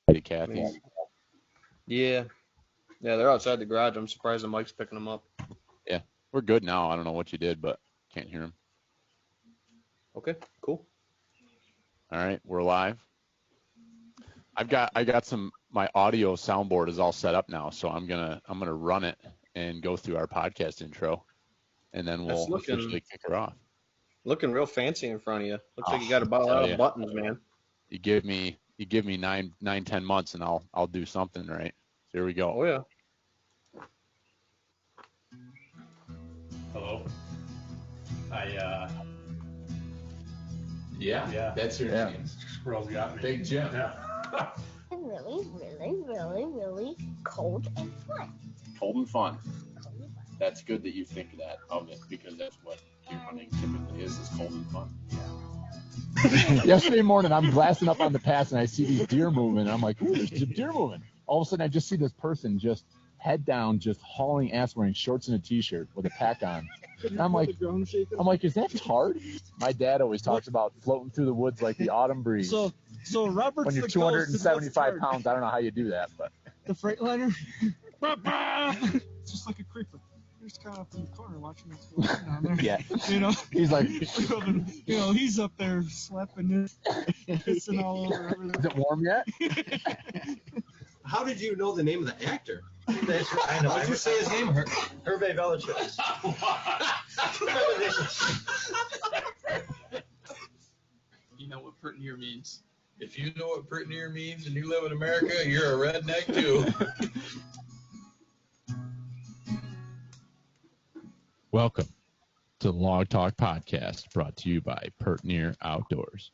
Hey, Kathy. Yeah. Yeah, they're outside the garage. I'm surprised the mic's picking them up. Yeah, we're good now. I don't know what you did, but can't hear him. Okay, cool. All right, we're live. I got my audio soundboard is all set up now, so I'm gonna run it and go through our podcast intro, and then we'll officially kick her off. Looking real fancy in front of you. Looks like you got a lot of buttons, man. You give me 10 months, and I'll do something right. So here we go. Oh yeah. Hello. Yeah, that's your name. Squirrel's got me. Big Jim. Yeah. Really, really, really, really cold and fun. Cold and fun. That's good that you think of it, because that's what deer hunting typically is cold and fun. Yesterday morning, I'm glassing up on the pass, and I see these deer moving, and I'm like, ooh, there's deer moving. All of a sudden, I just see this person just head down, just hauling ass, wearing shorts and a T-shirt with a pack on. And I'm like, is that Tard? My dad always talks about floating through the woods like the autumn breeze. So Robert's when you're 275 pounds, I don't know how you do that, but the Freightliner, it's just like a creeper. You're just kind of up in the corner watching what's going on down there. Yeah, he's like, he's up there slapping it, pissing all over everything. Is it warm yet? How did you know the name of the actor? I know. Did you say his name? Hervé Villechaize. You know what pert near means. If you know what pert near means and you live in America, you're a redneck too. Welcome to the Log Talk Podcast, brought to you by Pert Near Outdoors.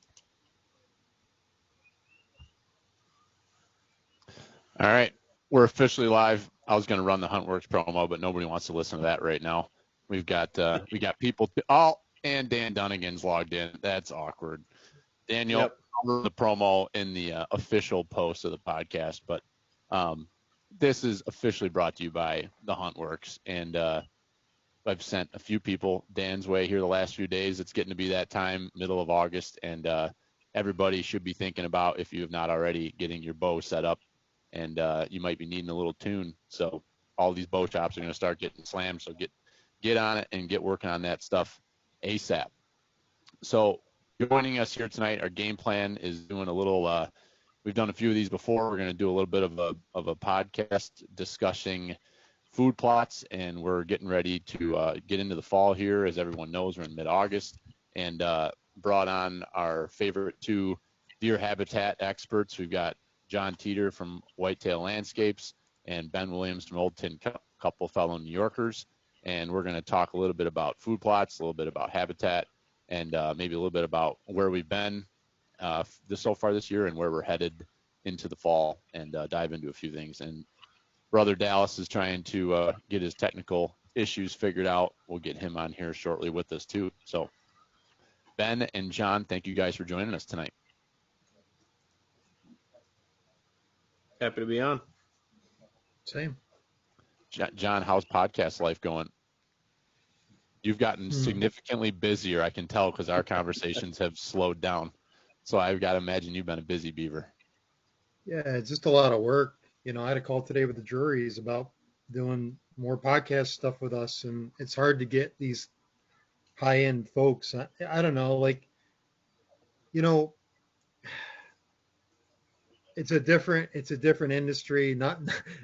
All right, we're officially live. I was going to run the HuntWorks promo, but nobody wants to listen to that right now. We got people. And Dan Dunnigan's logged in. That's awkward. Daniel, the promo in the official post of the podcast, but this is officially brought to you by the HuntWorks, and I've sent a few people Dan's way here the last few days. It's getting to be that time, middle of August, and everybody should be thinking about, if you have not already, getting your bow set up, and you might be needing a little tune. So all these bow shops are going to start getting slammed, so get on it and get working on that stuff ASAP. So joining us here tonight, our game plan is doing a little, we've done a few of these before. We're going to do a little bit of a podcast discussing food plots, and we're getting ready to get into the fall here. As everyone knows, we're in mid-August, and brought on our favorite two deer habitat experts. We've got John Teater from Whitetail Landscapes and Ben Williams from Old Tin Cup, couple fellow New Yorkers, and we're going to talk a little bit about food plots, a little bit about habitat, and maybe a little bit about where we've been so far this year and where we're headed into the fall, and dive into a few things. And Brother Dallas is trying to get his technical issues figured out. We'll get him on here shortly with us too. So Ben and John, thank you guys for joining us tonight. Happy to be on. Same. John, how's podcast life going? You've gotten significantly busier, I can tell, because our conversations have slowed down. So I've got to imagine you've been a busy beaver. Yeah, it's just a lot of work. I had a call today with the juries about doing more podcast stuff with us, and it's hard to get these high-end folks. I don't know, it's a different industry.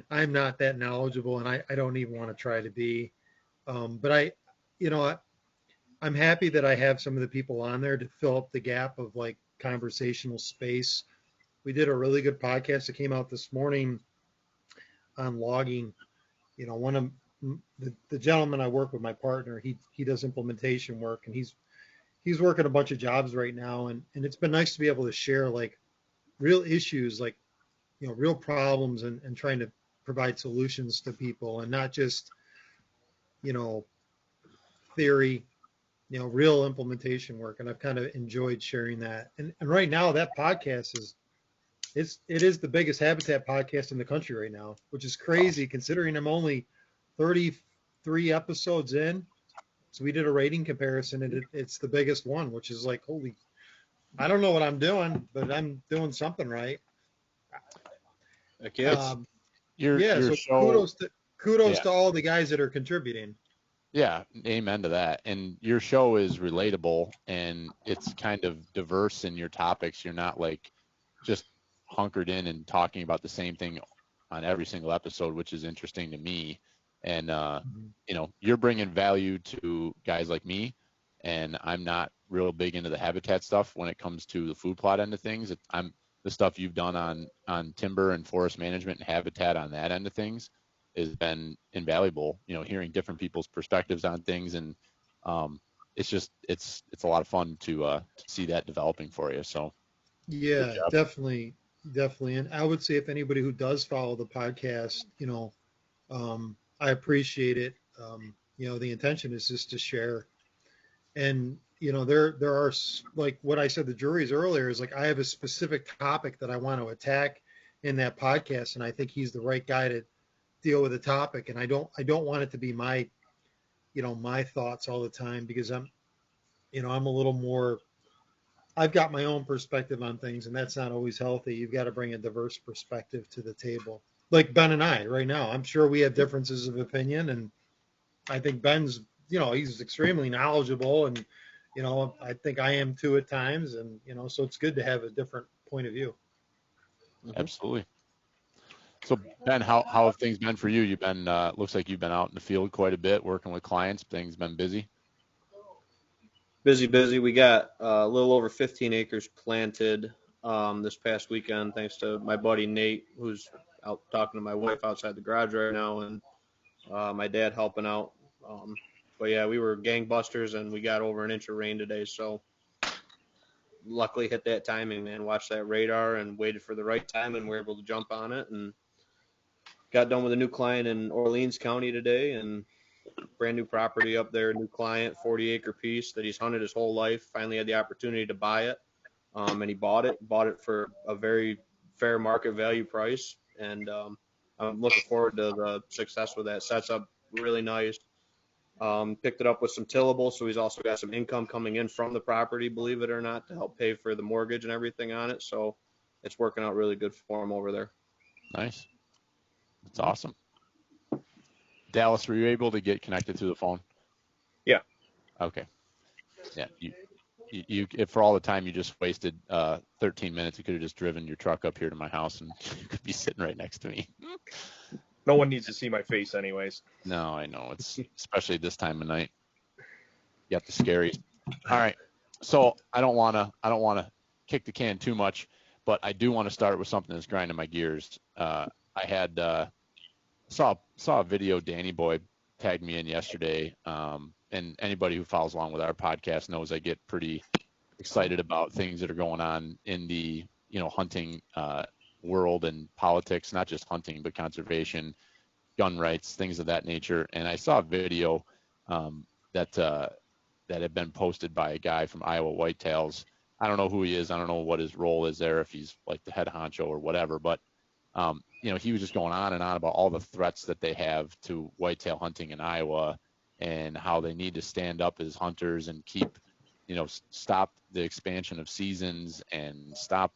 I'm not that knowledgeable, and I don't even want to try to be. But I'm happy that I have some of the people on there to fill up the gap of conversational space. We did a really good podcast that came out this morning on logging. One of the gentlemen I work with, my partner, he does implementation work, and he's working a bunch of jobs right now, and it's been nice to be able to share real issues, real problems, and trying to provide solutions to people, and not just theory, real implementation work. And I've kind of enjoyed sharing that. And right now that podcast it is the biggest habitat podcast in the country right now, which is crazy considering I'm only 33 episodes in. So we did a rating comparison, and it's the biggest one, which is holy, I don't know what I'm doing, but I'm doing something right. Heck yeah. Your So show, kudos Yeah. to all the guys that are contributing. yeah, amen to that. And your show is relatable and it's kind of diverse in your topics. You're not like just hunkered in and talking about the same thing on every single episode, which is interesting to me. And you're bringing value to guys like me, and I'm not real big into the habitat stuff when it comes to the food plot end of things. I'm the stuff you've done on timber and forest management and habitat on that end of things has been invaluable. Hearing different people's perspectives on things, and it's a lot of fun to see that developing for you. So good Yeah, job. definitely. And I would say if anybody who does follow the podcast, I appreciate it. The intention is just to share. And, there are, like what I said, the juries earlier is like, I have a specific topic that I want to attack in that podcast. And I think he's the right guy to deal with the topic. And I don't want it to be my thoughts all the time, because I'm a little more, I've got my own perspective on things, and that's not always healthy. You've got to bring a diverse perspective to the table. Like Ben and I right now, I'm sure we have differences of opinion, and I think Ben's, he's extremely knowledgeable, and, I think I am too at times, and, so it's good to have a different point of view. Absolutely. So Ben, how have things been for you? You've been looks like you've been out in the field quite a bit, working with clients. Things been busy. Busy. We got a little over 15 acres planted this past weekend, thanks to my buddy Nate, who's out talking to my wife outside the garage right now, and my dad helping out. But yeah, we were gangbusters, and we got over an inch of rain today, so luckily hit that timing, man. Watched that radar and waited for the right time, and we're able to jump on it, and got done with a new client in Orleans County today, and brand new property up there, new client, 40-acre piece that he's hunted his whole life. Finally had the opportunity to buy it, and he bought it for a very fair market value price, and I'm looking forward to the success with that. Sets up really nice. Picked it up with some tillable, so he's also got some income coming in from the property, believe it or not, to help pay for the mortgage and everything on it. So it's working out really good for him over there. Nice. That's awesome. Dallas, were you able to get connected through the phone? Yeah. Okay. Yeah. You if for all the time you just wasted 13 minutes, you could have just driven your truck up here to my house and you could be sitting right next to me. No one needs to see my face anyways. No, I know. It's especially this time of night. You got the scaries. All right. So I don't wanna kick the can too much, but I do want to start with something that's grinding my gears. I had saw a video Danny Boy tagged me in yesterday, and anybody who follows along with our podcast knows I get pretty excited about things that are going on in the hunting world and politics, not just hunting but conservation, gun rights, things of that nature. And I saw a video that had been posted by a guy from Iowa Whitetails. I don't know who he is. I don't know what his role is there, if he's like the head honcho or whatever, but he was just going on and on about all the threats that they have to whitetail hunting in Iowa and how they need to stand up as hunters and keep, stop the expansion of seasons and stop,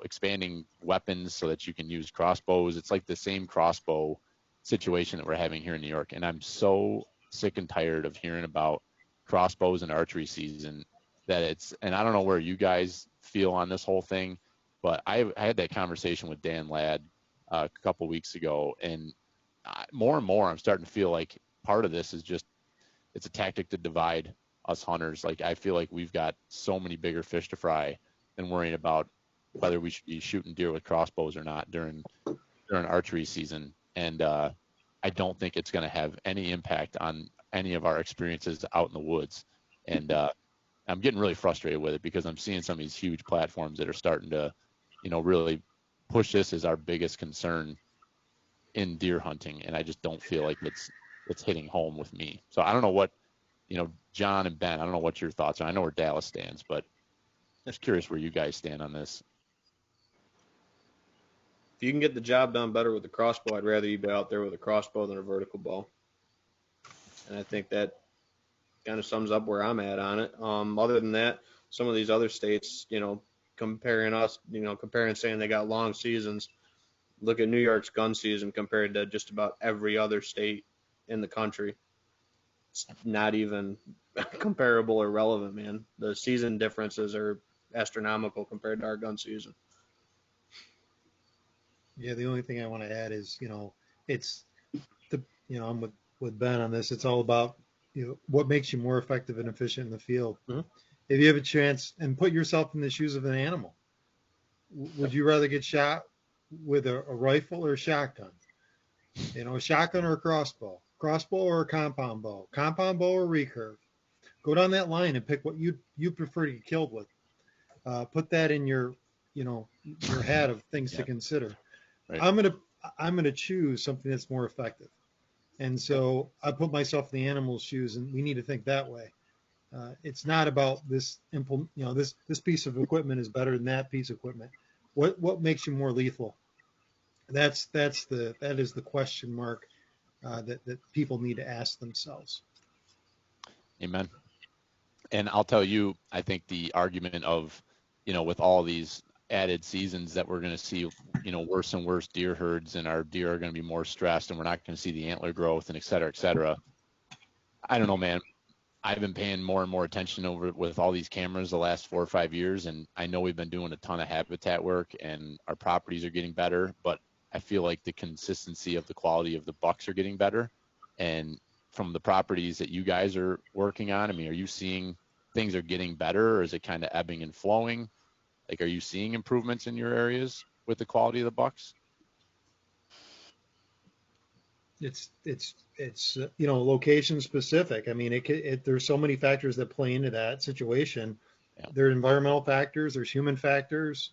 expanding weapons so that you can use crossbows. It's like the same crossbow situation that we're having here in New York. And I'm so sick and tired of hearing about crossbows and archery season and I don't know where you guys feel on this whole thing, but I had that conversation with Dan Ladd a couple weeks ago, and more and more I'm starting to feel like part of this is just it's a tactic to divide us hunters. Like I feel like we've got so many bigger fish to fry than worrying about whether we should be shooting deer with crossbows or not during archery season. And I don't think it's going to have any impact on any of our experiences out in the woods. And I'm getting really frustrated with it because I'm seeing some of these huge platforms that are starting to really push this as our biggest concern in deer hunting, and I just don't feel like it's hitting home with me. So I don't know what, John and Ben, I don't know what your thoughts are. I know where Dallas stands, but I'm just curious where you guys stand on this. If you can get the job done better with the crossbow, I'd rather you be out there with a crossbow than a vertical bow. And I think that kind of sums up where I'm at on it. Other than that, some of these other states, comparing saying they got long seasons. look at New York's gun season compared to just about every other state in the country. It's not even comparable or relevant, man. The season differences are astronomical compared to our gun season. Yeah, the only thing I want to add is, it's I'm with Ben on this. It's all about, what makes you more effective and efficient in the field. Mhm. If you have a chance, and put yourself in the shoes of an animal, would you rather get shot with a rifle or a shotgun? A shotgun or a crossbow or a compound bow or recurve. Go down that line and pick what you prefer to get killed with. Put that in your hat of things to consider. Right. I'm gonna choose something that's more effective. And so I put myself in the animal's shoes, and we need to think that way. It's not about this this piece of equipment is better than that piece of equipment. What makes you more lethal? That is the question mark that people need to ask themselves. Amen. And I'll tell you, I think the argument of, with all these added seasons that we're going to see, worse and worse deer herds, and our deer are going to be more stressed, and we're not going to see the antler growth, and et cetera, et cetera. I don't know, man. I've been paying more and more attention over with all these cameras the last 4 or 5 years, and I know we've been doing a ton of habitat work, and our properties are getting better, but I feel like the consistency of the quality of the bucks are getting better. And from the properties that you guys are working on, I mean, are you seeing things are getting better, or is it kind of ebbing and flowing? Like, are you seeing improvements in your areas with the quality of the bucks? It's location specific. I mean, there's so many factors that play into that situation. Yeah. There are environmental factors, there's human factors.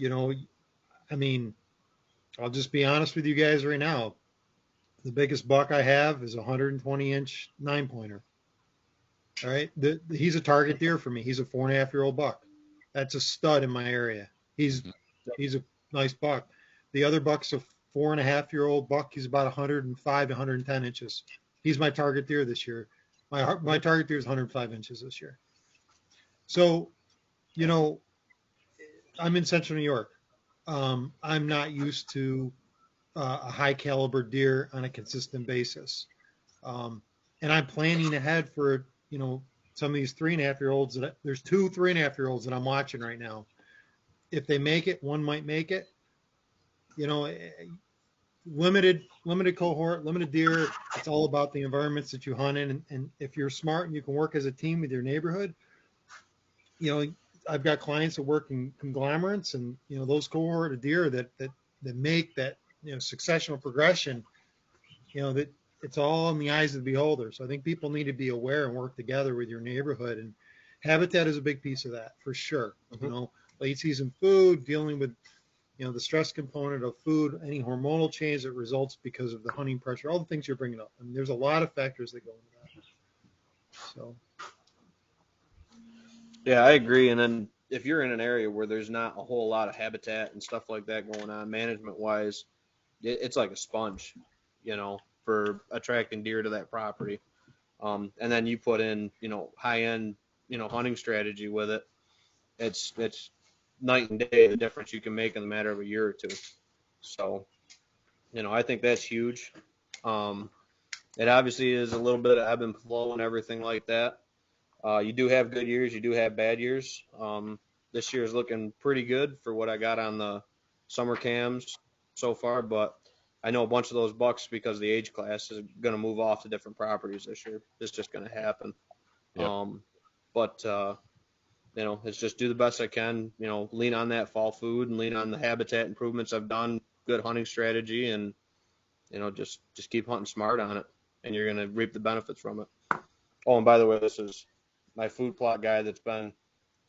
I mean, I'll just be honest with you guys right now. The biggest buck I have is a 120-inch 9-pointer. All right, he's a target deer for me. He's a 4.5-year-old buck. That's a stud in my area. He's a nice buck. The other buck's a 4.5-year-old buck. He's about 105 to 110 inches. He's my target deer this year. My target deer is 105 inches this year. So, I'm in Central New York. I'm not used to a high caliber deer on a consistent basis. And I'm planning ahead for, some of these 3.5-year-olds there's 2 3.5-year-olds that I'm watching right now. If they make it, one might make it. Limited cohort, limited deer. It's all about the environments that you hunt in. And if you're smart and you can work as a team with your neighborhood, I've got clients that work in conglomerates, and those cohort of deer that make that successional progression. That it's all in the eyes of the beholder. So I think people need to be aware and work together with your neighborhood. And habitat is a big piece of that for sure. Mm-hmm. Late season food, dealing with the stress component of food, any hormonal change that results because of the hunting pressure, all the things you're bringing up. I mean, there's a lot of factors that go into that. So. Yeah, I agree. And then if you're in an area where there's not a whole lot of habitat and stuff like that going on, management wise, it's like a sponge, for attracting deer to that property. And then you put in, high end, hunting strategy with it. It's night and day the difference you can make in the matter of a year or two. So, I think that's huge. It obviously is a little bit of ebb and flow and everything like that. You do have good years, you do have bad years. This year is looking pretty good for what I got on the summer cams so far, but I know a bunch of those bucks, because the age class is going to move off to different properties this year. It's just going to happen. Yep. But it's just do the best I can, lean on that fall food and lean on the habitat improvements I've done, good hunting strategy, and, just keep hunting smart on it, and you're going to reap the benefits from it. Oh, and by the way, this is my food plot guy that's been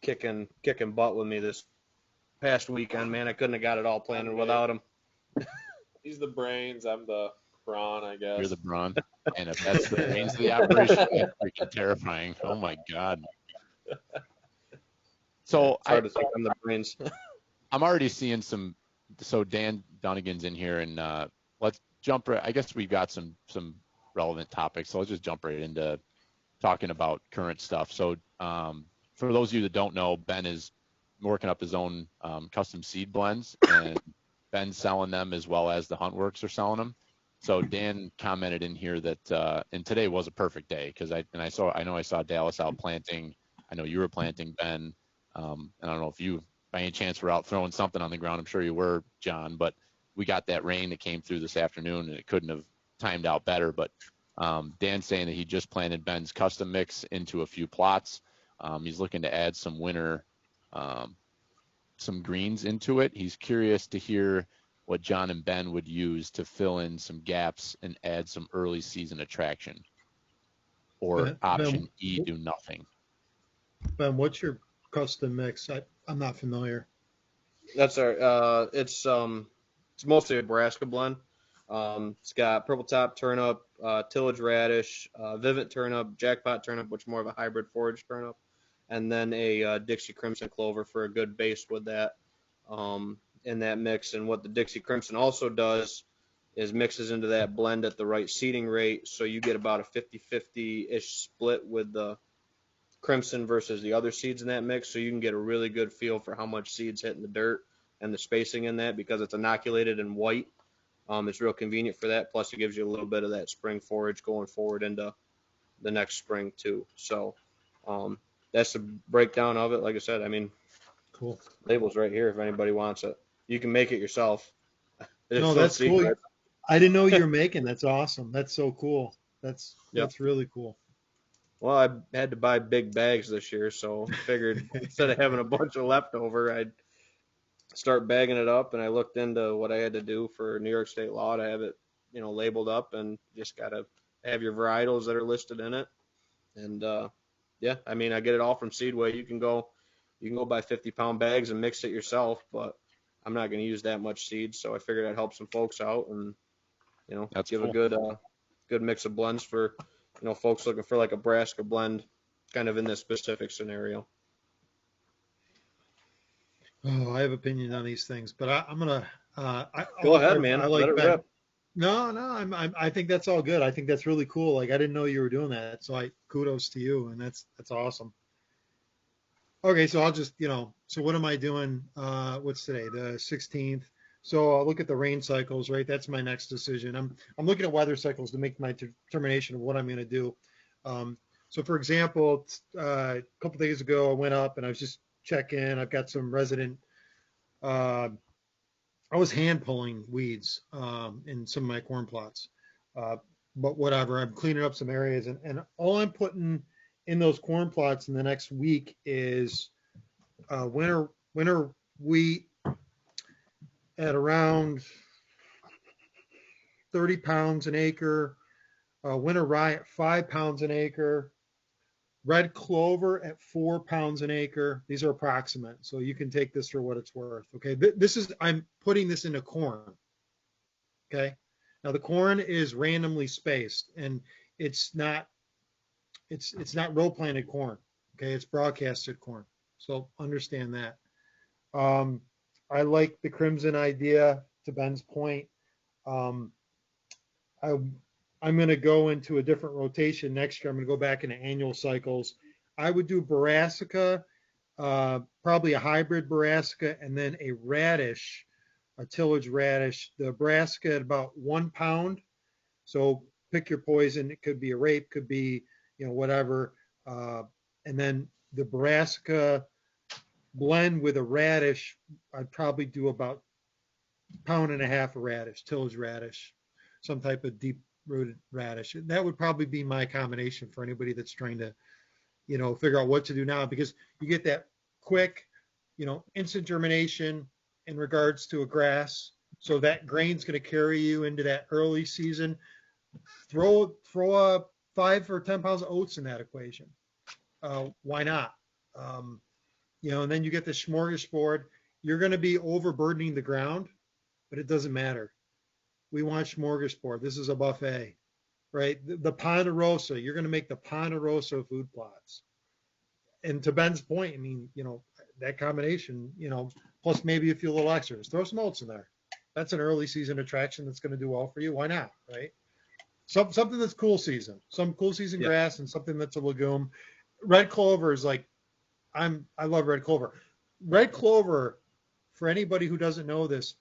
kicking butt with me this past weekend, man. I couldn't have got it all planned without him. He's the brains. I'm the brawn, I guess. You're the brawn. And if that's the brains of the operation, that's freaking terrifying. Oh my God. So it's hard to think I'm the brains. I'm already seeing some. So Dan Dunnigan's in here, and let's jump right. I guess we've got some relevant topics, so let's just jump right into talking about current stuff. So for those of you that don't know, Ben is working up his own custom seed blends, and Ben's selling them as well as the Huntworks are selling them. So Dan commented in here that, and today was a perfect day because I know I saw Dallas out planting. I know you were planting, Ben. And I don't know if you by any chance were out throwing something on the ground. I'm sure you were, John, but we got that rain that came through this afternoon and it couldn't have timed out better. But Dan's saying that he just planted Ben's custom mix into a few plots. He's looking to add some winter, some greens into it. He's curious to hear what John and Ben would use to fill in some gaps and add some early season attraction. Or option E, do nothing. Ben, what's your custom mix? I'm not familiar. That's our. It's mostly a Nebraska blend. It's got purple top turnip, tillage radish, vivet turnip, jackpot turnip, which is more of a hybrid forage turnip, and then a Dixie Crimson clover for a good base with that in that mix. And what the Dixie Crimson also does is mixes into that blend at the right seeding rate, so you get about a 50-50-ish split with the Crimson versus the other seeds in that mix, so you can get a really good feel for how much seeds hit in the dirt and the spacing in that because it's inoculated in white. It's real convenient for that. Plus, it gives you a little bit of that spring forage going forward into the next spring too. So that's the breakdown of it. Like I said, I mean, cool. Label's right here if anybody wants it. You can make it yourself. No, that's cool. I didn't know you were making. That's awesome. That's so cool. That's really cool. Well, I had to buy big bags this year, so I figured instead of having a bunch of leftover, I'd start bagging it up. And I looked into what I had to do for New York State law to have it, labeled up, and just got to have your varietals that are listed in it. And I mean, I get it all from Seedway. You can go buy 50-pound bags and mix it yourself, but I'm not going to use that much seed, so I figured I'd help some folks out and give cool. a good mix of blends for folks looking for like a Nebraska blend, kind of in this specific scenario. Oh, I have opinion on these things, but I'm gonna go ahead, man. I like Let it Ben. rip. No, I think that's all good. I think that's really cool. Like I didn't know you were doing that, so kudos to you, and that's awesome. Okay, so I'll just so what am I doing? What's today? The 16th. So I'll look at the rain cycles, right? That's my next decision. I'm looking at weather cycles to make my determination of what I'm going to do. So for example, a couple days ago I went up and I was just checking. I've got some resident. I was hand pulling weeds in some of my corn plots, but whatever. I'm cleaning up some areas, and all I'm putting in those corn plots in the next week is winter wheat at around 30 pounds an acre, winter rye at 5 pounds an acre, red clover at 4 pounds an acre. These are approximate, so you can take this for what it's worth. Okay, I'm putting this into corn. Okay, now the corn is randomly spaced, and it's not row planted corn. Okay, it's broadcasted corn. So understand that. I like the Crimson idea, to Ben's point. I'm going to go into a different rotation next year. I'm going to go back into annual cycles. I would do brassica, probably a hybrid brassica, and then a radish, a tillage radish. The brassica at about 1 pound. So pick your poison. It could be a rape, could be whatever. And then the brassica blend with a radish, I'd probably do about 1.5 pounds of radish, tillage radish, some type of deep rooted radish. That would probably be my combination for anybody that's trying to, figure out what to do now, because you get that quick, instant germination in regards to a grass. So that grain's going to carry you into that early season. Throw a 5 or 10 pounds of oats in that equation. Why not? And then you get the smorgasbord. You're going to be overburdening the ground, but it doesn't matter. We want smorgasbord. This is a buffet, right? The Ponderosa, you're going to make the Ponderosa food plots. And to Ben's point, I mean, that combination, plus maybe a few little extras. Throw some oats in there. That's an early season attraction that's going to do well for you. Why not, right? Something that's cool season. Some cool season grass and something that's a legume. Red clover is like, I love red clover. Red clover, for anybody who doesn't know this,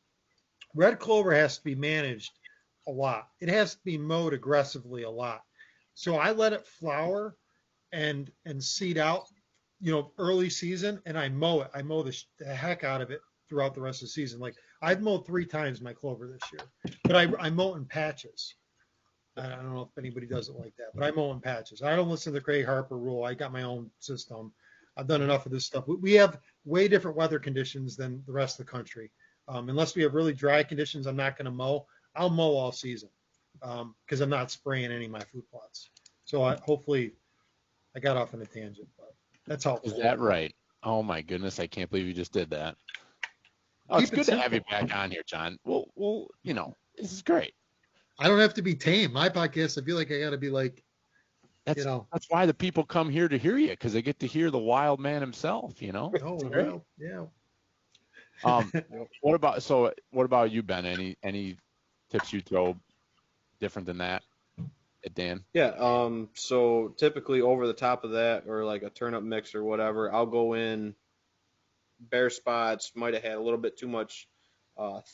red clover has to be managed a lot. It has to be mowed aggressively a lot. So I let it flower and seed out, early season, and I mow it. I mow the heck out of it throughout the rest of the season. Like I've mowed 3 times my clover this year, but I mow in patches. I don't know if anybody does it like that, but I mow in patches. I don't listen to the Craig Harper rule. I got my own system. I've done enough of this stuff. We have way different weather conditions than the rest of the country. Unless we have really dry conditions, I'm not going to mow. I'll mow all season because I'm not spraying any of my food plots. So hopefully I got off on a tangent, but that's helpful. Is that right? Oh my goodness, I can't believe you just did that. Oh, it's good to have you back on here, John. Well, this is great. I don't have to be tame. My podcast, I feel like I got to be like, that's why the people come here to hear you, because they get to hear the wild man himself. Oh, well, yeah. What about you, Ben? Any tips you throw different than that, Dan? Yeah. So typically over the top of that, or like a turnip mix or whatever, I'll go in bare spots. Might have had a little bit too much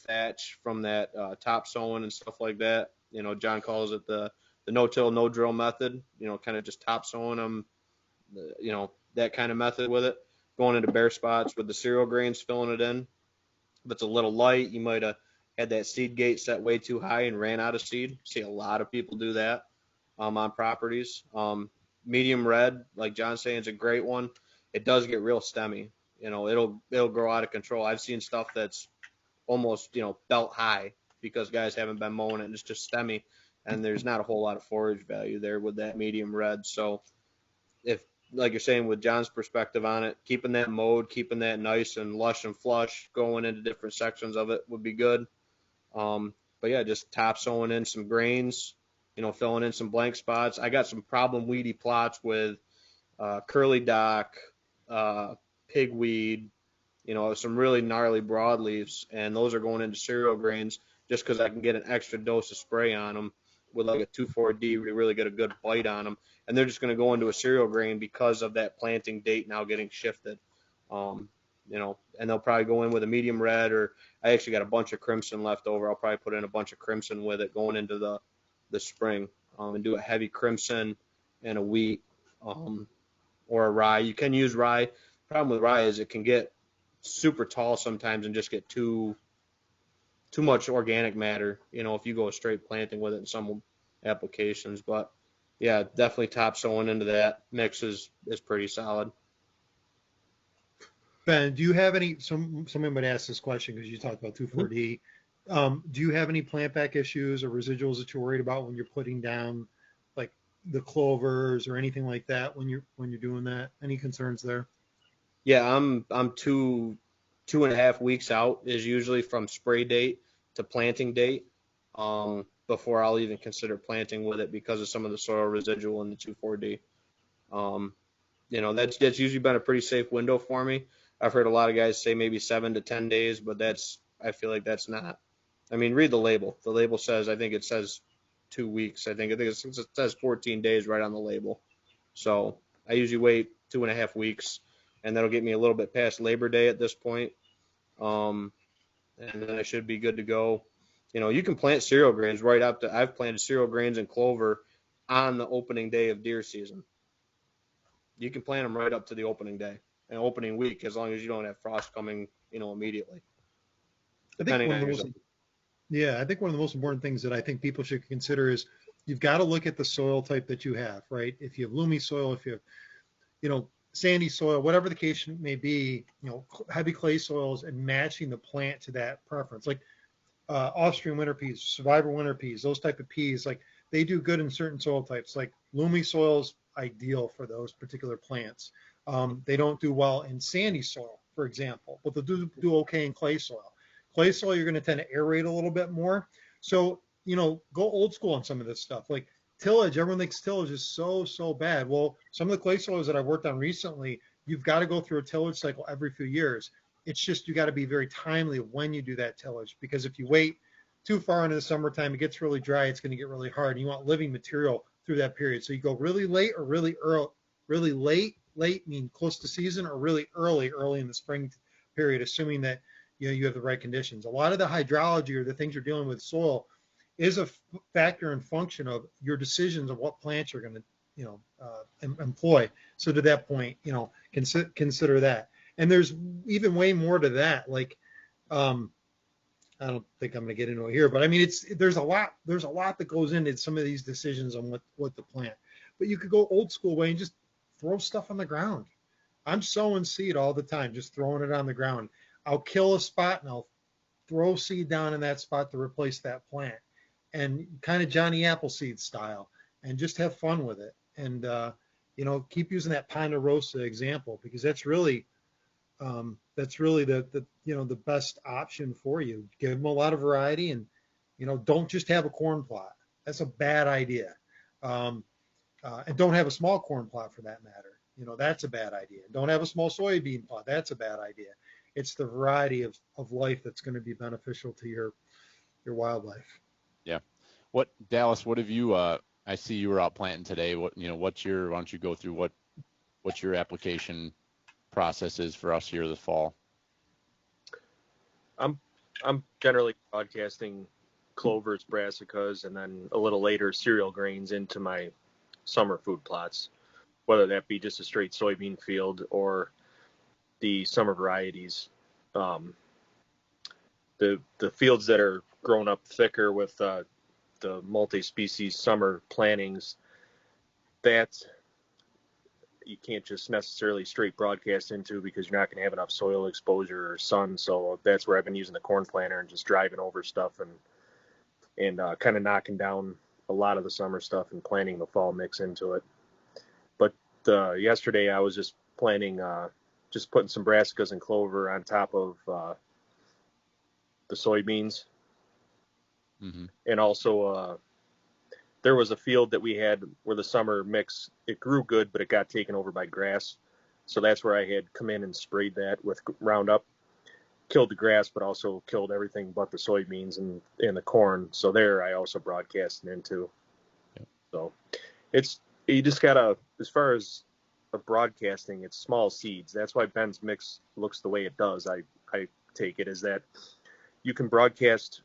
thatch from that top sowing and stuff like that. John calls it the no-till, no-drill method. Kind of just top sowing them. That kind of method with it. Going into bare spots with the cereal grains, filling it in. If it's a little light, you might have had that seed gate set way too high and ran out of seed. See a lot of people do that on properties. Medium red, like John's saying, is a great one. It does get real stemmy. It'll grow out of control. I've seen stuff that's almost, belt high because guys haven't been mowing it and it's just stemmy, and there's not a whole lot of forage value there with that medium red. So if, like you're saying, with John's perspective on it, keeping that mowed, keeping that nice and lush and flush, going into different sections of it would be good. But yeah, just top sowing in some grains, filling in some blank spots. I got some problem weedy plots with curly dock, pigweed, some really gnarly broadleaves, and those are going into cereal grains just because I can get an extra dose of spray on them with like a 2,4-D. We really get a good bite on them, and they're just going to go into a cereal grain because of that planting date now getting shifted. And they'll probably go in with a medium red, or I actually got a bunch of crimson left over. I'll probably put in a bunch of crimson with it going into the spring, and do a heavy crimson and a wheat, or a rye. You can use rye. The problem with rye is it can get super tall sometimes and just get too much organic matter, if you go straight planting with it in some applications. But yeah, definitely top sowing into that mix is pretty solid. Ben, do you have any, somebody might ask this question because you talked about 2,4-D. Do you have any plant back issues or residuals that you're worried about when you're putting down like the clovers or anything like that when you're doing that? Any concerns there? Yeah, I'm 2.5 weeks out is usually from spray date to planting date, before I'll even consider planting with it because of some of the soil residual in the 2,4-D. That's usually been a pretty safe window for me. I've heard a lot of guys say maybe 7 to 10 days, but I feel like that's not. I mean, read the label. The label says, I think it says 2 weeks. I think it says 14 days right on the label. So I usually wait 2.5 weeks, and that'll get me a little bit past Labor Day at this point. And then I should be good to go. You can plant cereal grains right up to, I've planted cereal grains and clover on the opening day of deer season. You can plant them right up to the opening day and opening week, as long as you don't have frost coming, immediately. I think one of the most important things that I think people should consider is you've got to look at the soil type that you have, right? If you have loomy soil, if you have, sandy soil, whatever the case may be, heavy clay soils, and matching the plant to that preference. Like Austrian winter peas, survivor winter peas, those type of peas, like they do good in certain soil types. Like loomy soil's ideal for those particular plants. They don't do well in sandy soil, for example, but they'll do okay in clay soil. Clay soil, you're going to tend to aerate a little bit more. So, go old school on some of this stuff. Like tillage, everyone thinks tillage is so bad. Well, some of the clay soils that I've worked on recently, you've got to go through a tillage cycle every few years. It's just you got to be very timely when you do that tillage, because if you wait too far into the summertime, it gets really dry, it's going to get really hard. And you want living material through that period. So you go really late or really early. Really late mean close to season, or really early in the spring period, assuming that you have the right conditions. A lot of the hydrology or the things you're dealing with soil is a factor and function of your decisions of what plants you're going to, employ. So to that point, consider that. And there's even way more to that. Like, I don't think I'm going to get into it here, but I mean, there's a lot that goes into some of these decisions on what to plant. But you could go old school way and just throw stuff on the ground. I'm sowing seed all the time, just throwing it on the ground. I'll kill a spot and I'll throw seed down in that spot to replace that plant, and kind of Johnny Appleseed style, and just have fun with it. And keep using that Ponderosa example, because that's really the best option for you. Give them a lot of variety, and don't just have a corn plot. That's a bad idea. And don't have a small corn plot for that matter. That's a bad idea. Don't have a small soybean plot. That's a bad idea. It's the variety of life that's going to be beneficial to your wildlife. Yeah. Dallas, what have you, I see you were out planting today. Why don't you go through what your application process is for us here this fall? I'm generally broadcasting clovers, brassicas, and then a little later cereal grains into my summer food plots, whether that be just a straight soybean field or the summer varieties. The fields that are grown up thicker with the multi-species summer plantings, that you can't just necessarily straight broadcast into, because you're not going to have enough soil exposure or sun. So that's where I've been using the corn planter and just driving over stuff and kind of knocking down a lot of the summer stuff and planting the fall mix into it. But yesterday I was just planting, just putting some brassicas and clover on top of the soybeans. Mm-hmm. And also there was a field that we had where the summer mix, it grew good, but it got taken over by grass. So that's where I had come in and sprayed that with Roundup, killed the grass, but also killed everything but the soybeans and the corn. So there I also broadcasted into. Yep. So you just gotta, as far as the broadcasting, it's small seeds. That's why Ben's mix looks the way it does. I take it as that you can broadcast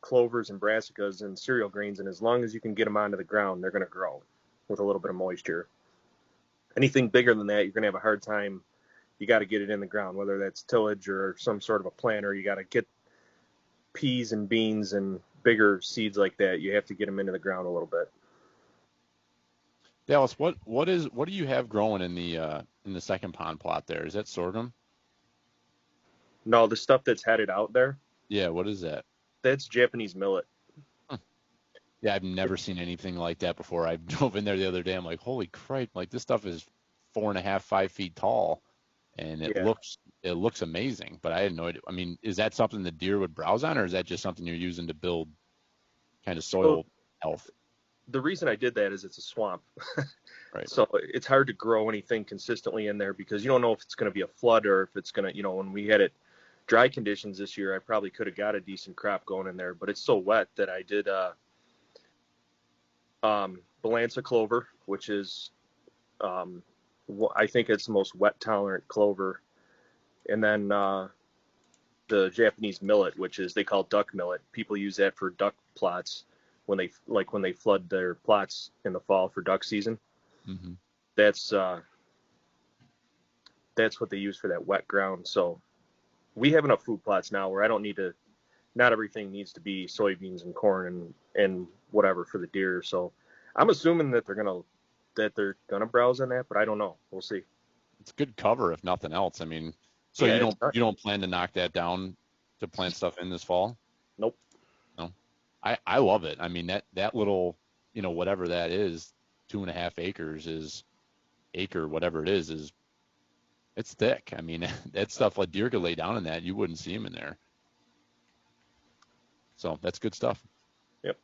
clovers and brassicas and cereal grains, and as long as you can get them onto the ground, they're going to grow with a little bit of moisture. Anything bigger than that, you're going to have a hard time. You got to get it in the ground, whether that's tillage or some sort of a planter. You got to get peas and beans and bigger seeds like that. You have to get them into the ground a little bit. Dallas, what do you have growing in the second pond plot there? Is that sorghum? No, the stuff that's headed out there. Yeah, what is that? That's Japanese millet. Yeah, I've never seen anything like that before. I drove in there the other day. I'm like, holy crap! Like, this stuff is 4.5, 5 feet tall, and it looks amazing. But I had no idea. I mean, is that something the deer would browse on, or is that just something you're using to build kind of soil health? The reason I did that is it's a swamp. Right. So it's hard to grow anything consistently in there, because you don't know if it's going to be a flood or if it's going to, when we had dry conditions this year, I probably could have got a decent crop going in there, but it's so wet that I did Balanza clover, which is I think it's the most wet tolerant clover, and then the Japanese millet, which is they call duck millet. People use that for duck plots when they flood their plots in the fall for duck season. Mm-hmm. That's what they use for that wet ground. So we have enough food plots now where I don't need to, not everything needs to be soybeans and corn and whatever for the deer. So I'm assuming that they're gonna browse on that, but I don't know. We'll see. It's good cover if nothing else. I mean, so you don't plan to knock that down to plant stuff in this fall? Nope. No. I love it. I mean, that little, whatever that is, 2.5 acres whatever it is it's thick. I mean, that stuff, like deer could lay down in that, you wouldn't see them in there. So that's good stuff. Yep.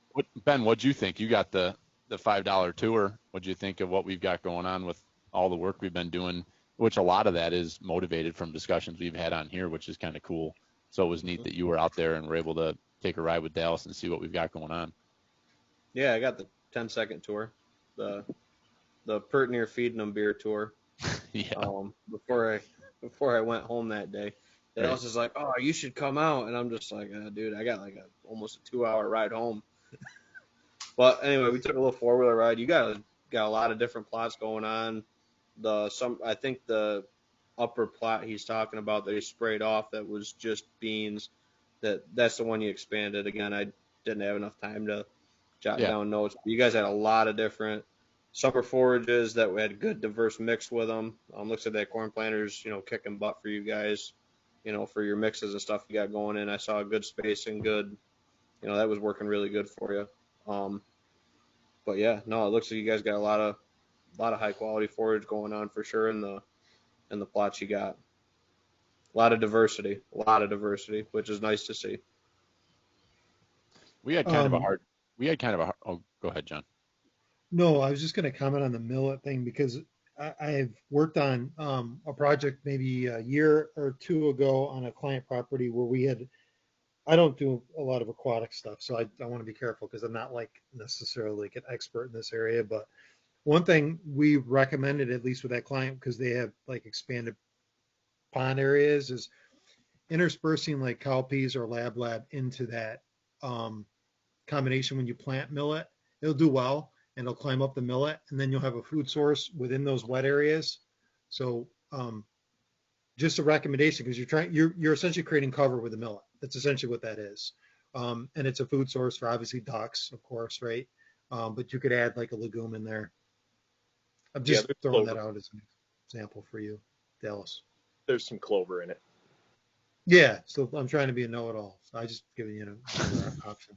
Ben, what'd you think? You got the $5 tour. What'd you think of what we've got going on with all the work we've been doing, which a lot of that is motivated from discussions we've had on here, which is kind of cool. So it was neat that you were out there and were able to take a ride with Dallas and see what we've got going on. Yeah, I got the 10-second tour, the Feedinum beer tour. Yeah. Before I went home that day. Dallas is like, oh, you should come out, and I'm just like, dude, I got like almost a 2-hour ride home. But anyway, we took a little 4-wheeler ride. You got a lot of different plots going on. I think the upper plot he's talking about that he sprayed off that was just beans. That's the one you expanded. Again, I didn't have enough time to jot down notes. But you guys had a lot of different summer forages that had good diverse mix with them. Looks like that corn planter's kicking butt for you guys. For your mixes and stuff you got going in. I saw a good spacing, good. That was working really good for you. But yeah, no, it looks like you guys got a lot of high quality forage going on for sure in the plots you got. A lot of diversity, which is nice to see. We had kind of a hard. Oh, go ahead, John. No, I was just going to comment on the millet thing because I've worked on a project maybe a year or two ago on a client property where I don't do a lot of aquatic stuff, so I want to be careful because I'm not like necessarily like an expert in this area. But one thing we recommended, at least with that client, because they have like expanded pond areas, is interspersing like cowpeas or lab into that combination when you plant millet. It'll do well and it'll climb up the millet, and then you'll have a food source within those wet areas. So just a recommendation because you're essentially creating cover with the millet. That's essentially what that is. And it's a food source for obviously ducks, of course, right? But you could add like a legume in there. I'm just throwing that out as an example for you, Dallas. There's some clover in it. Yeah, so I'm trying to be a know-it-all. So I just giving you another option.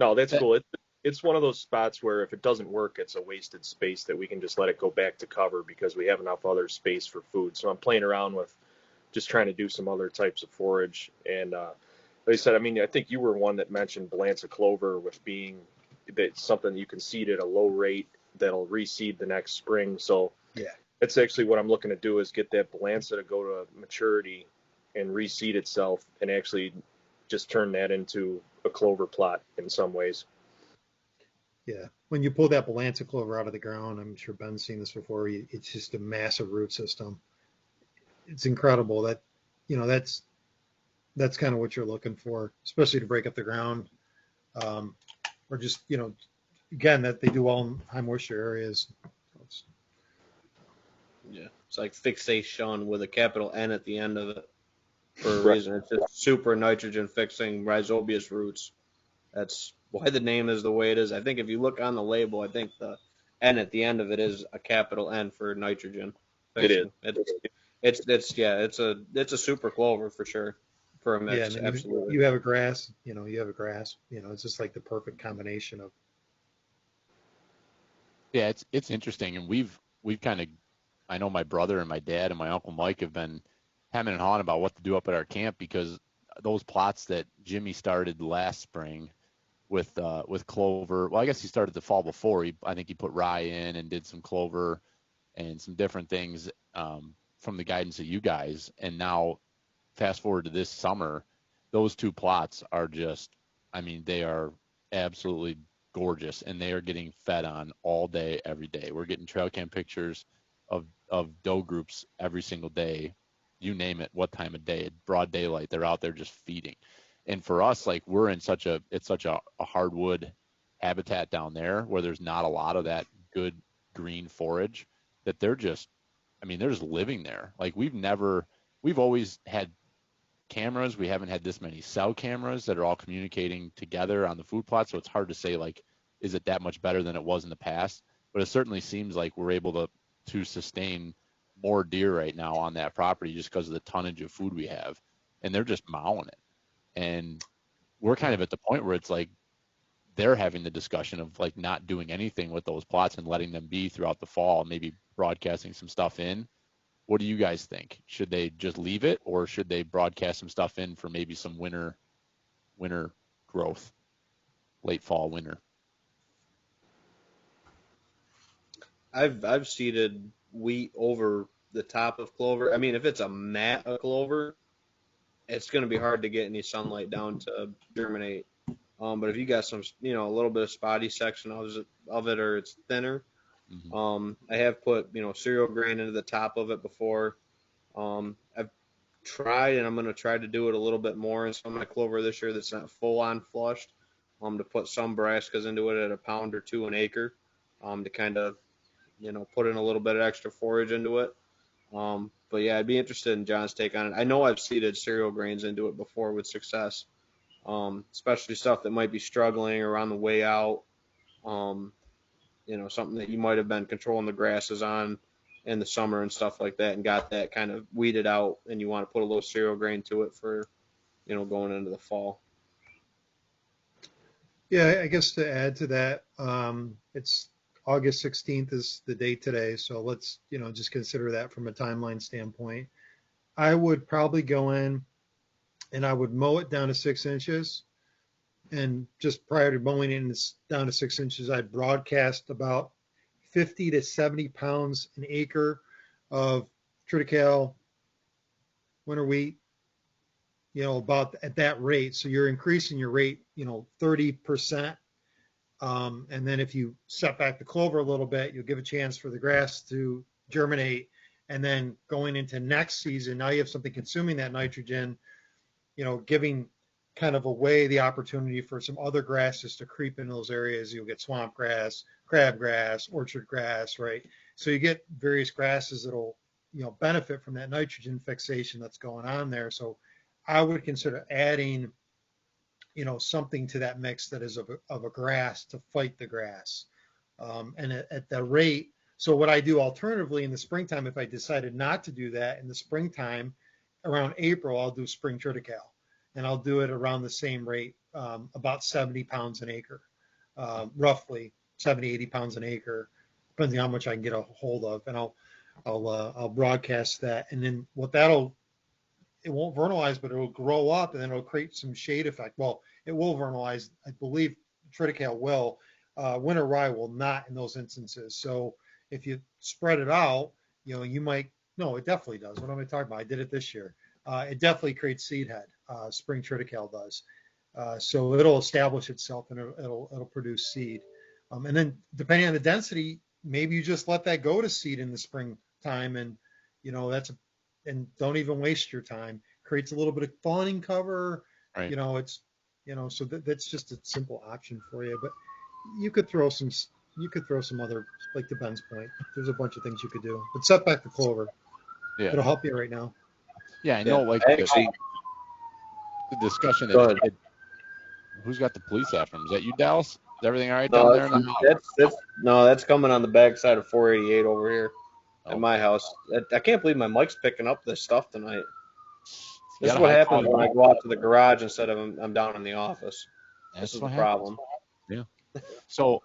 No, that's cool. It's one of those spots where if it doesn't work, it's a wasted space that we can just let it go back to cover because we have enough other space for food. So I'm playing around with just trying to do some other types of forage. And like I said, I mean, I think you were one that mentioned Balanza clover with being that's something you can seed at a low rate that'll reseed the next spring. So yeah, that's actually what I'm looking to do is get that Balanza to go to maturity and reseed itself and actually just turn that into a clover plot in some ways. Yeah, when you pull that Balanza clover out of the ground, I'm sure Ben's seen this before. It's just a massive root system. It's incredible that, that's kind of what you're looking for, especially to break up the ground, or just, again, that they do well in high moisture areas. Yeah, it's like fixation with a capital N at the end of it for a reason. It's just super nitrogen fixing rhizobius roots. That's why the name is the way it is. I think if you look on the label, I think the N at the end of it is a capital N for nitrogen fixing. It's a super clover for sure for a mix. Yeah, absolutely. You have a grass, it's just like the perfect combination of. Yeah, it's interesting, and we've kind of, I know my brother and my dad and my uncle Mike have been hemming and hawing about what to do up at our camp because those plots that Jimmy started last spring with clover. Well, I guess he started the fall before. I think he put rye in and did some clover and some different things from the guidance of you guys. And now, fast forward to this summer, those two plots are just, I mean, they are absolutely gorgeous, and they are getting fed on all day, every day. We're getting trail cam pictures of doe groups every single day. You name it, what time of day, broad daylight, they're out there just feeding. And for us, like we're in such a hardwood habitat down there where there's not a lot of that good green forage that they're just living there. Like we've always had cameras. We haven't had this many cell cameras that are all communicating together on the food plot. So it's hard to say like, is it that much better than it was in the past? But it certainly seems like we're able to sustain more deer right now on that property just because of the tonnage of food we have, and they're just mowing it. And we're kind of at the point where it's like they're having the discussion of like not doing anything with those plots and letting them be throughout the fall, maybe broadcasting some stuff in. What do you guys think? Should they just leave it, or should they broadcast some stuff in for maybe some winter growth, late fall, winter? I've seeded wheat over the top of clover. I mean, if it's a mat of clover, it's going to be hard to get any sunlight down to germinate. But if you got some, a little bit of spotty section of it, or it's thinner, I have put, cereal grain into the top of it before. I've tried, and I'm going to try to do it a little bit more in some of my clover this year that's not full on flushed. To put some brassicas into it at a pound or two an acre, to kind of, put in a little bit of extra forage into it. But yeah, I'd be interested in John's take on it. I know I've seeded cereal grains into it before with success, especially stuff that might be struggling or on the way out. Something that you might have been controlling the grasses on in the summer and stuff like that, and got that kind of weeded out, and you want to put a little cereal grain to it for, going into the fall. Yeah, I guess to add to that, it's August 16th is the date today, so let's, just consider that from a timeline standpoint. I would probably go in and I would mow it down to 6 inches. And just prior to mowing it down to 6 inches, I'd broadcast about 50 to 70 pounds an acre of triticale, winter wheat, about at that rate. So you're increasing your rate, 30%. And then if you set back the clover a little bit, you'll give a chance for the grass to germinate. And then going into next season, now you have something consuming that nitrogen, giving kind of away the opportunity for some other grasses to creep in those areas. You'll get swamp grass, crabgrass, orchard grass, right? So you get various grasses that'll, benefit from that nitrogen fixation that's going on there. So I would consider adding, something to that mix that is of a grass to fight the grass. And at the rate, so what I do alternatively in the springtime, if I decided not to do that in the springtime, around April, I'll do spring triticale. And I'll do it around the same rate, about 70 pounds an acre, roughly 70, 80 pounds an acre, depending on how much I can get a hold of. And I'll broadcast that. And then it won't vernalize, but it'll grow up, and then it'll create some shade effect. Well, it will vernalize. I believe triticale will. Winter rye will not in those instances. So if you spread it out, you might, no, it definitely does. What am I talking about? I did it this year. It definitely creates seed head. Spring triticale does. So it'll establish itself, and it'll produce seed. And then depending on the density, maybe you just let that go to seed in the springtime, and and don't even waste your time. Creates a little bit of fawning cover. Right. So that's just a simple option for you. But you could throw some other, like to Ben's point. There's a bunch of things you could do. But set back the clover. Yeah. It'll help you right now. Yeah, I know. Like Actually, the discussion Go that ahead. who's got the police after him? Is that you, Dallas? Is everything all right down there in the house? That's coming on the backside of 488 over here at my house. I can't believe my mic's picking up this stuff tonight. This is what happens when I go out to the garage instead of I'm down in the office. This is the problem. Yeah. So,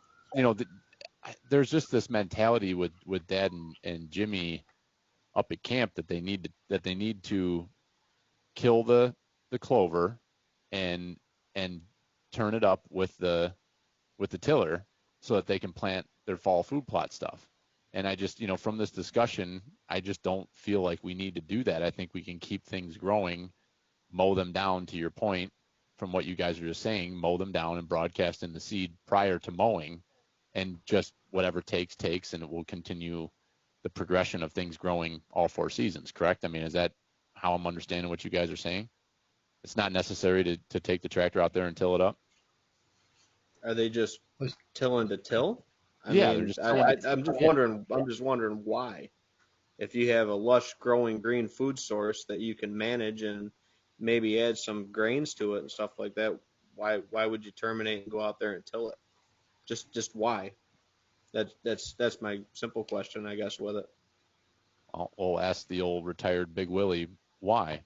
there's just this mentality with Dad and Jimmy up at camp that they need to kill the clover and turn it up with the tiller so that they can plant their fall food plot stuff. And I just, from this discussion, I just don't feel like we need to do that. I think we can keep things growing, mow them down, to your point, from what you guys are just saying, mow them down and broadcast in the seed prior to mowing, and just whatever takes, and it will continue the progression of things growing all 4 seasons, correct? I mean, is that how I'm understanding what you guys are saying? It's not necessary to take the tractor out there and till it up? Are they just tilling to till? They're just I'm just wondering why. If you have a lush growing green food source that you can manage and maybe add some grains to it and stuff like that, why would you terminate and go out there and till it? Just why? That's my simple question, I guess, with it. We'll ask the old retired Big Willie, why?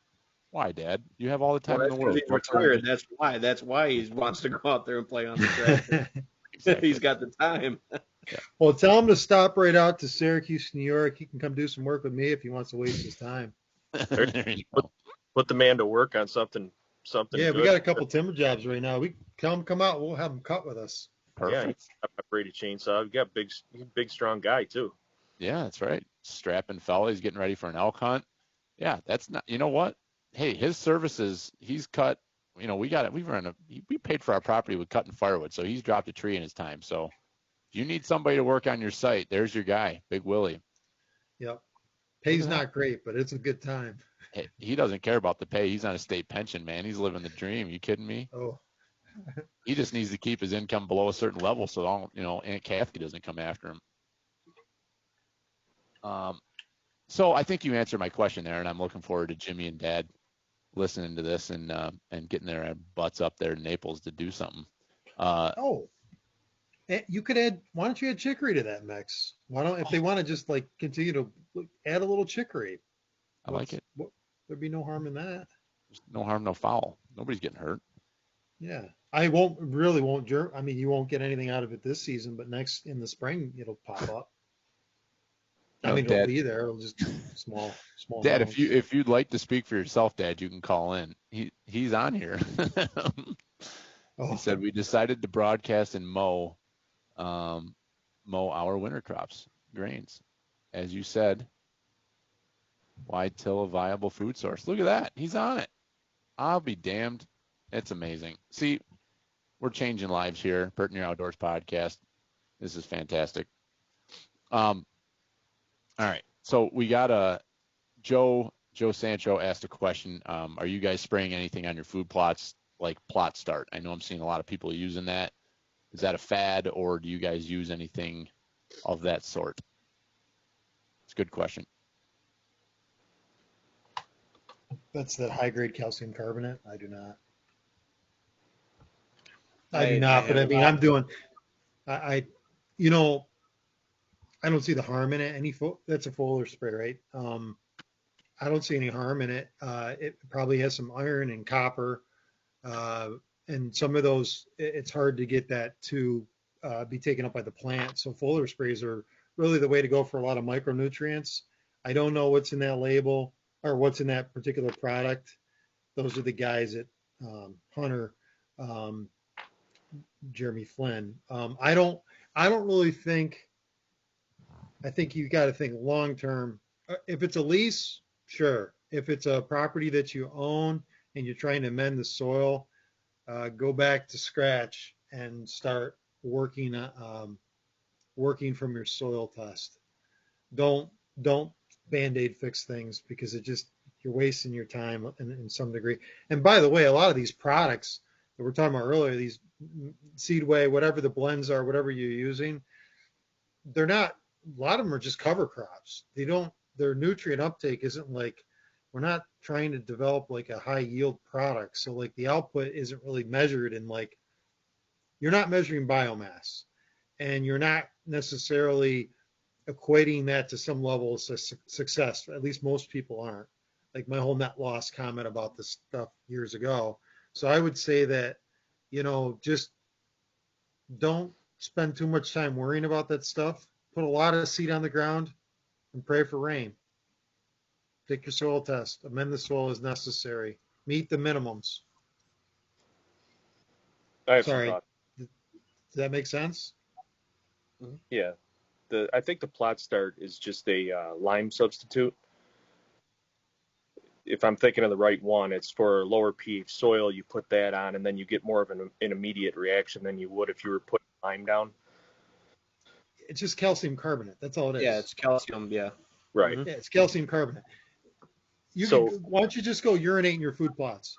Why, Dad? You have all the time in the world. He's retired. That's why. That's why he wants to go out there and play on the tractor. Exactly. He's got the time. Well, tell him to stop right out to Syracuse, New York. He can come do some work with me if he wants to waste his time. There you go. Put the man to work on something. Yeah, good. we got a couple timber jobs right now. We tell him come out. We'll have him cut with us. Perfect. Yeah, he's got a Brady chainsaw. He's got big, strong guy too. Yeah, that's right. Strapping fella. He's getting ready for an elk hunt. Yeah, that's not. You know what? Hey, his services. He's cut. We got it. We paid for our property with cutting firewood, so he's dropped a tree in his time. So if you need somebody to work on your site, there's your guy, Big Willie. Yep. Pay's not great, but it's a good time. he doesn't care about the pay. He's on a state pension, man. He's living the dream. You kidding me? Oh, He just needs to keep his income below a certain level so Aunt Kathy doesn't come after him. So I think you answered my question there, and I'm looking forward to Jimmy and Dad listening to this and getting their butts up there in Naples to do something. You could add. Why don't you add chicory to that mix? If they want to just like continue to add a little chicory? I like it. There'd be no harm in that. There's no harm, no foul. Nobody's getting hurt. Yeah, I won't. I mean, you won't get anything out of it this season, but next in the spring it'll pop up. I mean, it'll be there. It'll just small. Dad, amounts. if you'd like to speak for yourself, Dad, you can call in. He's on here. He said we decided to broadcast and mow our winter crops, grains. As you said, Whitetail a viable food source. Look at that. He's on it. I'll be damned. It's amazing. See, we're changing lives here. Pert in Your Outdoors podcast. This is fantastic. All right. So we got Joe Sancho asked a question. Are you guys spraying anything on your food plots like Plot Start? I know I'm seeing a lot of people using that. Is that a fad, or do you guys use anything of that sort? It's a good question. That's that high-grade calcium carbonate. I do not. I do not, but I mean, I'm doing. I don't see the harm in it. That's a foliar spray, right? I don't see any harm in it. It probably has some iron and copper, and some of those. It's hard to get that to be taken up by the plant. So foliar sprays are really the way to go for a lot of micronutrients. I don't know what's in that label or what's in that particular product. Those are the guys at Hunter, Jeremy Flynn. I don't really think. I think you got to think long term. If it's a lease, sure. If it's a property that you own and you're trying to amend the soil, go back to scratch and start working from your soil test. Don't Band-Aid fix things because you're wasting your time in some degree. And by the way, a lot of these products that we're talking about earlier, these Seedway, whatever the blends are, whatever you're using, they're not. A lot of them are just cover crops. Their nutrient uptake isn't like, we're not trying to develop like a high yield product. So like the output isn't really measured in like, you're not measuring biomass and you're not necessarily equating that to some level of success. At least most people aren't. Like my whole net loss comment about this stuff years ago. So I would say that, just don't spend too much time worrying about that stuff. Put a lot of seed on the ground and pray for rain. Take your soil test. Amend the soil as necessary. Meet the minimums. Sorry. Does that make sense? Yeah. I think the Plot Start is just a lime substitute. If I'm thinking of the right one, it's for lower pH soil. You put that on, and then you get more of an immediate reaction than you would if you were putting lime down. It's just calcium carbonate. That's all it is. Yeah, it's calcium. Yeah. Right. Yeah, it's calcium carbonate. Why don't you just go urinate in your food plots?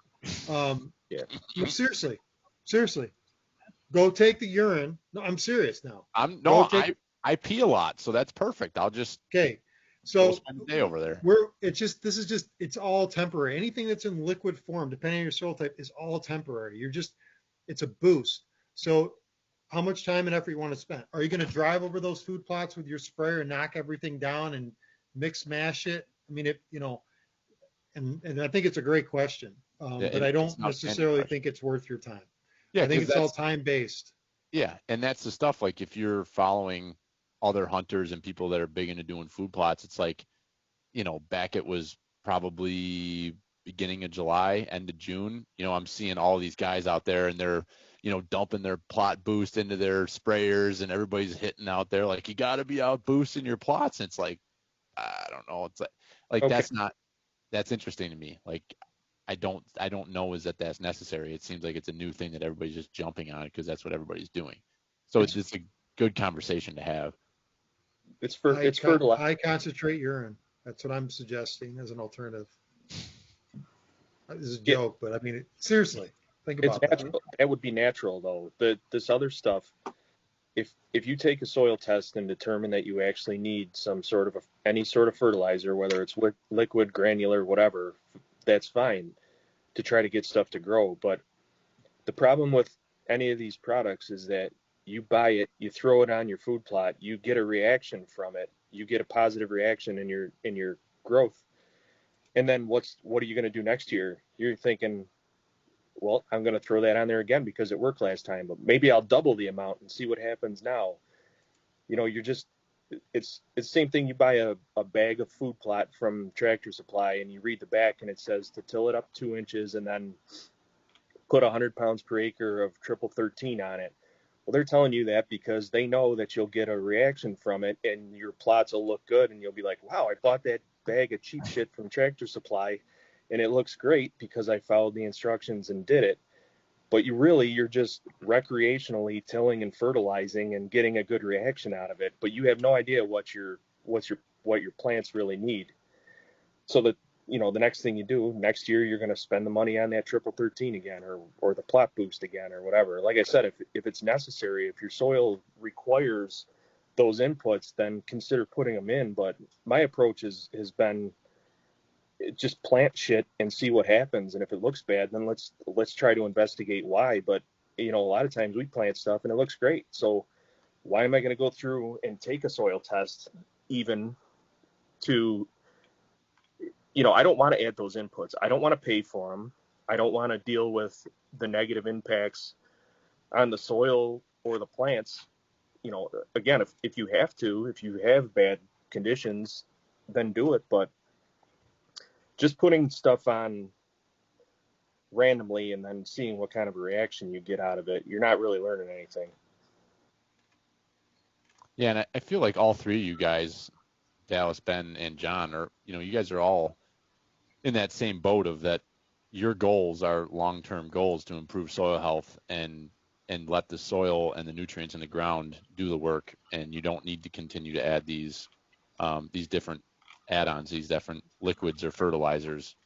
Yeah. No, seriously. Go take the urine. No, I'm serious now. I pee a lot, so that's perfect. I'll just So spend the day over there. It's all temporary. Anything that's in liquid form, depending on your soil type, is all temporary. It's a boost. So how much time and effort you want to spend? Are you going to drive over those food plots with your sprayer and knock everything down and mash it? I mean, and I think it's a great question, but I don't necessarily think it's worth your time. Yeah, I think it's all time based. Yeah, and that's the stuff. Like if you're following other hunters and people that are big into doing food plots, it's like, back it was probably beginning of July, end of June. I'm seeing all these guys out there and they're, dumping their plot boost into their sprayers and everybody's hitting out there. Like, you got to be out boosting your plots. And it's like, I don't know. It's like okay. That's interesting to me. Like, I don't know that's necessary. It seems like it's a new thing that everybody's just jumping on because that's what everybody's doing. So it's just a good conversation to have. It's fertilizer. High concentrate urine. That's what I'm suggesting as an alternative. This is a joke, but I mean, seriously, think about It's that. natural. That would be natural though. This other stuff, if you take a soil test and determine that you actually need some sort of any sort of fertilizer, whether it's liquid, granular, whatever, that's fine to try to get stuff to grow. But the problem with any of these products is that you buy it, you throw it on your food plot, you get a reaction from it, you get a positive reaction in your growth, and then what are you going to do next year? You're thinking, well, I'm going to throw that on there again because it worked last time, but maybe I'll double the amount and see what happens now. You're just, it's the same thing. You buy a bag of food plot from Tractor Supply and you read the back and it says to till it up 2 inches and then put 100 pounds per acre of triple 13 on it. Well, they're telling you that because they know that you'll get a reaction from it and your plots will look good and you'll be like, wow, I bought that bag of cheap shit from Tractor Supply and it looks great because I followed the instructions and did it. But you're just recreationally tilling and fertilizing and getting a good reaction out of it. But you have no idea what your plants really need. So that, the next thing you do next year, you're going to spend the money on that triple 13 again, or the plot boost again, or whatever. Like I said, if it's necessary, if your soil requires those inputs, then consider putting them in. But my approach has been just plant shit and see what happens. And if it looks bad, then let's try to investigate why. But a lot of times we plant stuff and it looks great. So why am I going to go through and take a soil test even to, I don't want to add those inputs. I don't want to pay for them. I don't want to deal with the negative impacts on the soil or the plants. Again, if you have bad conditions, then do it. But just putting stuff on randomly and then seeing what kind of a reaction you get out of it, you're not really learning anything. Yeah, and I feel like all three of you guys, Dallas, Ben, and John, you guys are all in that same boat of that your goals are long-term goals to improve soil health and let the soil and the nutrients in the ground do the work, and you don't need to continue to add these different add-ons, these different liquids or fertilizers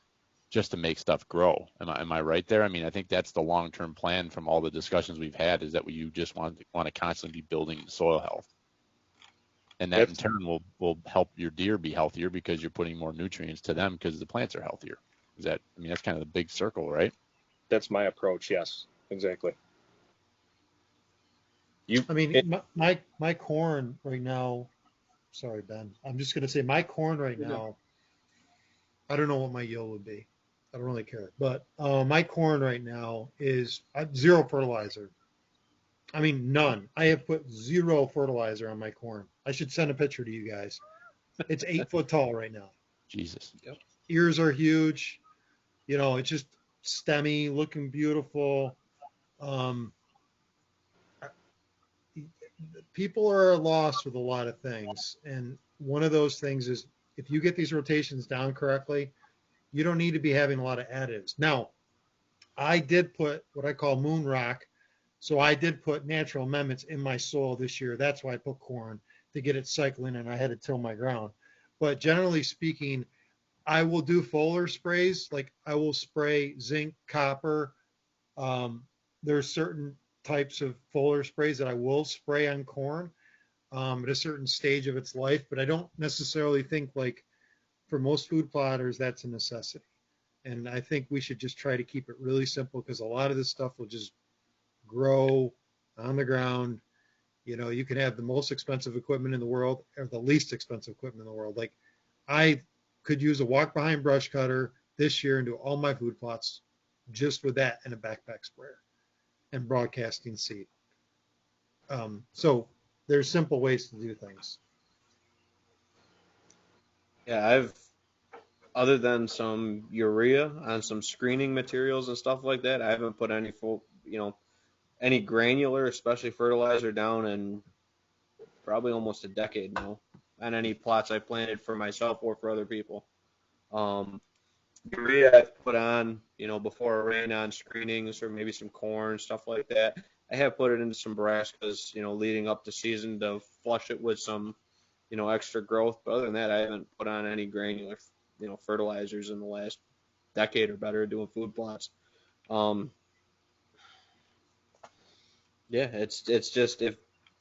just to make stuff grow. Am I right there? I mean, I think that's the long-term plan from all the discussions we've had, is that you just want to constantly be building soil health. And that in turn will help your deer be healthier because you're putting more nutrients to them because the plants are healthier. That's kind of the big circle, right? That's my approach. Yes, exactly. My corn right now, sorry, Ben, I'm just going to say my corn right now, I don't know what my yield would be. I don't really care. But my corn right now is zero fertilizer. I mean, none. I have put zero fertilizer on my corn. I should send a picture to you guys. It's 8 foot tall right now. Jesus. Yep. Ears are huge. It's just stemmy, looking beautiful. People are lost with a lot of things. And one of those things is if you get these rotations down correctly, you don't need to be having a lot of additives. Now, I did put what I call moon rock. So I did put natural amendments in my soil this year. That's why I put corn, to get it cycling, and I had to till my ground. But generally speaking, I will do foliar sprays. Like I will spray zinc, copper. There's certain types of foliar sprays that I will spray on corn at a certain stage of its life. But I don't necessarily think, like, for most food plotters, that's a necessity. And I think we should just try to keep it really simple, because a lot of this stuff will just grow on the ground. You can have the most expensive equipment in the world or the least expensive equipment in the world. Like I could use a walk behind brush cutter this year and do all my food plots just with that and a backpack sprayer and broadcasting seed. So there's simple ways to do things. Yeah, other than some urea on some screening materials and stuff like that, I haven't put any any granular, especially fertilizer, down in probably almost a decade now on any plots I planted for myself or for other people. Urea I've put on, before I ran on screenings or maybe some corn, stuff like that. I have put it into some brassicas, leading up to season to flush it with some, extra growth. But other than that, I haven't put on any granular, fertilizers in the last decade or better doing food plots. Yeah, it's just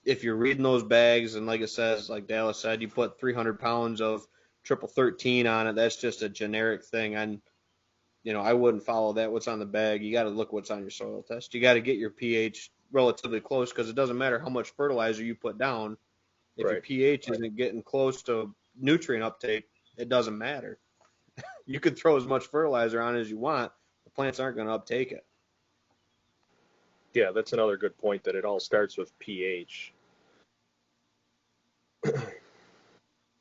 if you're reading those bags and like it says, like Dallas said, you put 300 pounds of triple 13 on it. That's just a generic thing. And I wouldn't follow that. What's on the bag? You got to look what's on your soil test. You got to get your pH relatively close because it doesn't matter how much fertilizer you put down. If your pH isn't getting close to nutrient uptake, it doesn't matter. You could throw as much fertilizer on as you want. The plants aren't going to uptake it. Yeah, that's another good point, that it all starts with pH.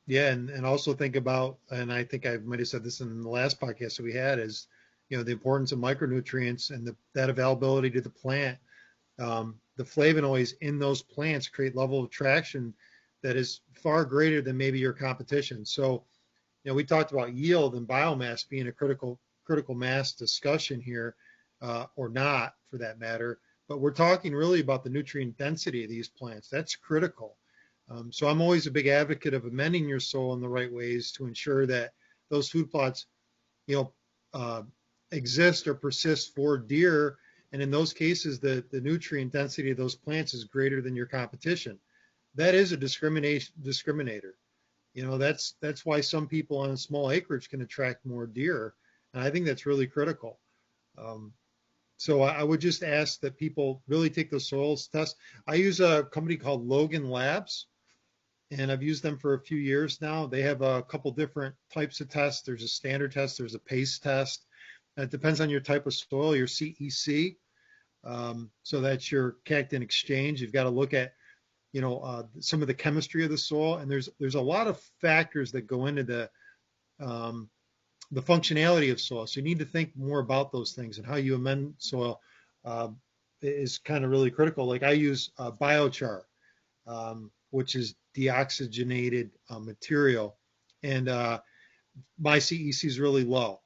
Yeah, and also think about, and I think I might have said this in the last podcast that we had, is the importance of micronutrients and that availability to the plant. The flavonoids in those plants create level of attraction that is far greater than maybe your competition. So, we talked about yield and biomass being a critical mass discussion here, or not for that matter. But we're talking really about the nutrient density of these plants. That's critical. So I'm always a big advocate of amending your soil in the right ways to ensure that those food plots, exist or persist for deer. And in those cases, the nutrient density of those plants is greater than your competition. That is a discriminator. That's why some people on a small acreage can attract more deer. And I think that's really critical. So I would just ask that people really take those soils tests. I use a company called Logan Labs, and I've used them for a few years now. They have a couple different types of tests. There's a standard test, there's a pace test. It depends on your type of soil, your CEC. So that's your cactin exchange. You've got to look at, some of the chemistry of the soil, and there's a lot of factors that go into the functionality of soil. So you need to think more about those things, and how you amend soil is kind of really critical. Like I use biochar, which is deoxygenated material, and my CEC is really low.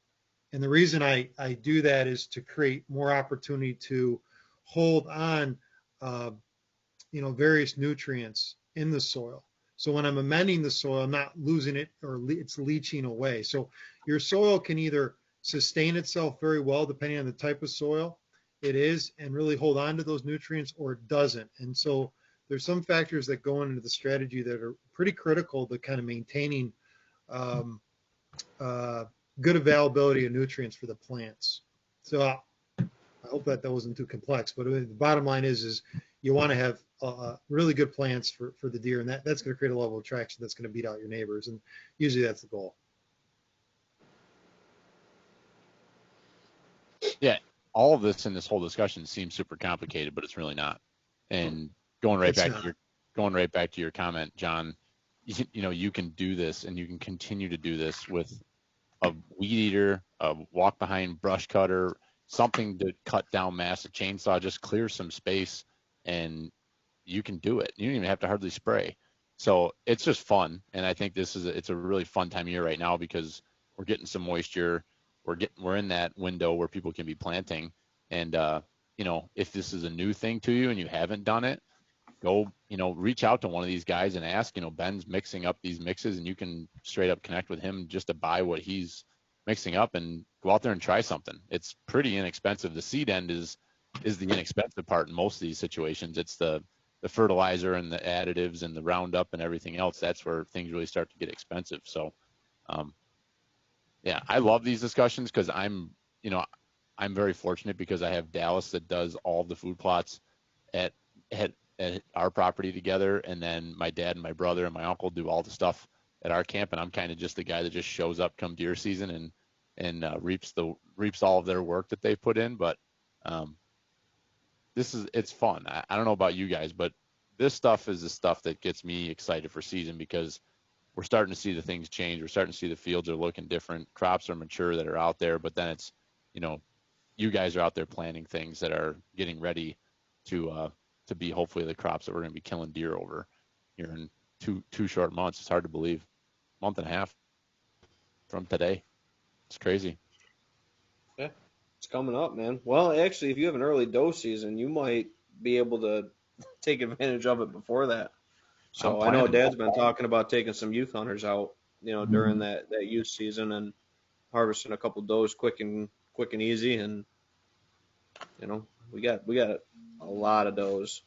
And the reason I do that is to create more opportunity to hold on, various nutrients in the soil. So when I'm amending the soil, I'm not losing it or it's leaching away. So your soil can either sustain itself very well, depending on the type of soil it is, and really hold on to those nutrients, or it doesn't. And so there's some factors that go into the strategy that are pretty critical to kind of maintaining good availability of nutrients for the plants. So I hope that wasn't too complex, but the bottom line is you want to have really good plants for the deer, and that's going to create a level of attraction that's going to beat out your neighbors, and usually that's the goal. Yeah, all of this in this whole discussion seems super complicated, but it's really not. And going right back to your comment, John, you can do this, and you can continue to do this with a weed eater, a walk behind brush cutter, something to cut down mass, a chainsaw, just clear some space, and you can do it. You don't even have to hardly spray. So it's just fun, and I think it's a really fun time of year right now because we're getting some moisture. We're in that window where people can be planting, and if this is a new thing to you and you haven't done it, go reach out to one of these guys and ask. Ben's mixing up these mixes, and you can straight up connect with him just to buy what he's mixing up and go out there and try something. It's pretty inexpensive. The seed end is the inexpensive part in most of these situations. It's the fertilizer and the additives and the Roundup and everything else. That's where things really start to get expensive. So yeah, I love these discussions because I'm very fortunate because I have Dallas that does all the food plots at our property together, and then my dad and my brother and my uncle do all the stuff at our camp, and I'm kind of just the guy that just shows up come deer season and reaps all of their work that they put in. But it's fun. I don't know about you guys, but this stuff is the stuff that gets me excited for season because we're starting to see the things change. We're starting to see the fields are looking different. Crops are mature that are out there, but then it's, you guys are out there planting things that are getting ready to be hopefully the crops that we're going to be killing deer over here in two short months. It's hard to believe. Month and a half from today. It's crazy. Yeah, it's coming up, man. Well, actually, if you have an early doe season, you might be able to take advantage of it before that. So I know Dad's been talking about taking some youth hunters out, during that youth season, and harvesting a couple does quick and easy, and we got a lot of does.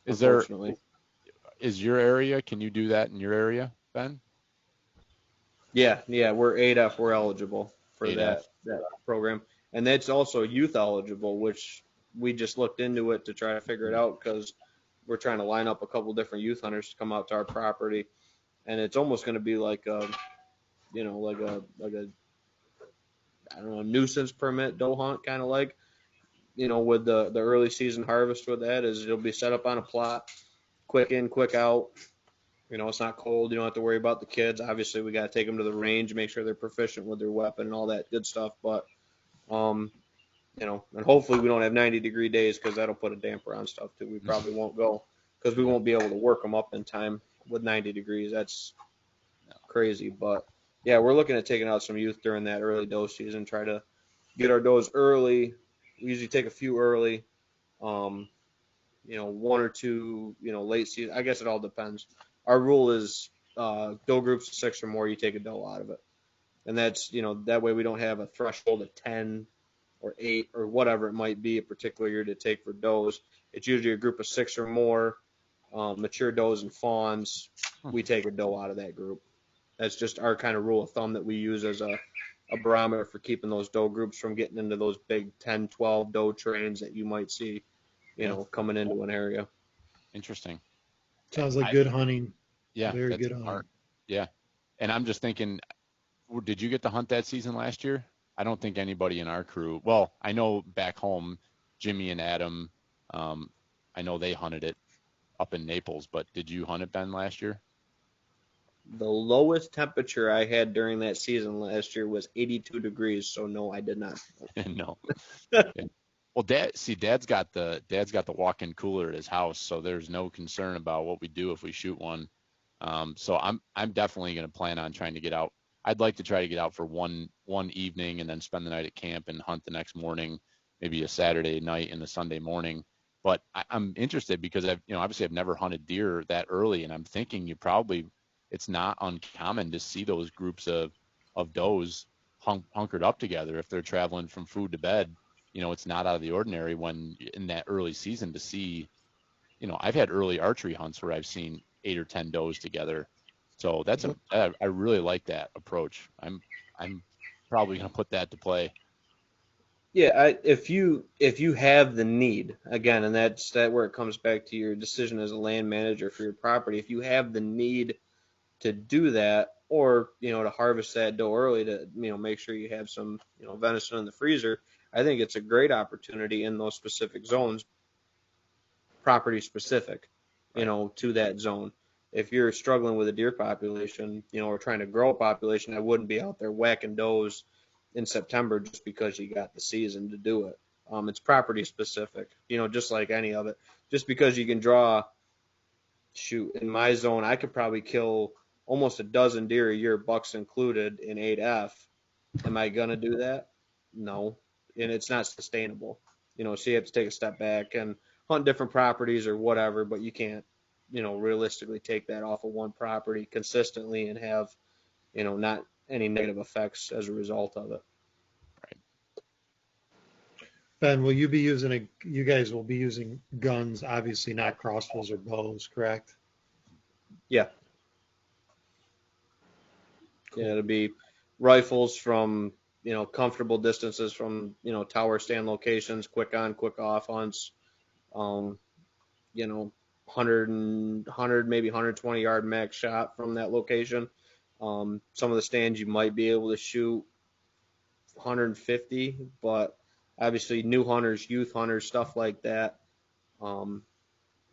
Unfortunately. Is your area? Can you do that in your area, Ben? Yeah, we're 8F. We're eligible for 8F. that program, and that's also youth eligible, which we just looked into it to try to figure it out because we're trying to line up a couple different youth hunters to come out to our property, and it's almost going to be like a I don't know, nuisance permit doe hunt, kind of like, with the early season harvest. With that is it'll be set up on a plot, quick in, quick out. It's not cold. You don't have to worry about the kids. Obviously, we got to take them to the range, make sure they're proficient with their weapon and all that good stuff. But, and hopefully we don't have 90-degree days because that'll put a damper on stuff too. We probably won't go because we won't be able to work them up in time with 90 degrees. That's crazy. But, yeah, we're looking at taking out some youth during that early doe season, try to get our does early. We usually take a few early, one or two, late season. I guess it all depends. Our rule is doe groups of 6 or more, you take a doe out of it. And that's, that way we don't have a threshold of 10 or 8 or whatever it might be a particular year to take for does. It's usually a group of 6 or more, mature does and fawns. We take a doe out of that group. That's just our kind of rule of thumb that we use as a barometer for keeping those doe groups from getting into those big 10, 12 doe trains that you might see, coming into an area. Interesting. Sounds like good hunting. Yeah, Very that's good hunting. Yeah, and I'm just thinking, did you get to hunt that season last year? I don't think anybody in our crew. Well, I know back home, Jimmy and Adam. I know they hunted it up in Naples, but did you hunt it, Ben, last year? The lowest temperature I had during that season last year was 82 degrees. So no, I did not. No. Well, Dad's got the walk-in cooler at his house, so there's no concern about what we do if we shoot one. So I'm definitely going to plan on trying to get out. I'd like to try to get out for one evening and then spend the night at camp and hunt the next morning, maybe a Saturday night and a Sunday morning. But I'm interested because obviously I've never hunted deer that early, and I'm thinking it's not uncommon to see those groups of does hunkered up together if they're traveling from food to bed. It's not out of the ordinary when in that early season to see, I've had early archery hunts where I've seen 8 or 10 does together. So I really like that approach. I'm probably going to put that to play. Yeah, if you have the need, again, and that's where it comes back to your decision as a land manager for your property. If you have the need to do that, or to harvest that doe early to make sure you have some venison in the freezer, I think it's a great opportunity in those specific zones, property specific, to that zone. If you're struggling with a deer population, or trying to grow a population, I wouldn't be out there whacking does in September just because you got the season to do it. It's property specific, just like any of it. Just because you can draw, in my zone, I could probably kill almost a dozen deer a year, bucks included, in 8F. Am I going to do that? No. And it's not sustainable. So you have to take a step back and hunt different properties or whatever, but you can't, realistically take that off of one property consistently and have, not any negative effects as a result of it. Ben, will you be using you guys will be using guns, obviously not crossbows or bows, correct? Yeah. Cool. Yeah, it'll be rifles from, comfortable distances from, tower stand locations, quick on, quick off hunts, 100, maybe 120 yard max shot from that location. Some of the stands you might be able to shoot 150, but obviously new hunters, youth hunters, stuff like that.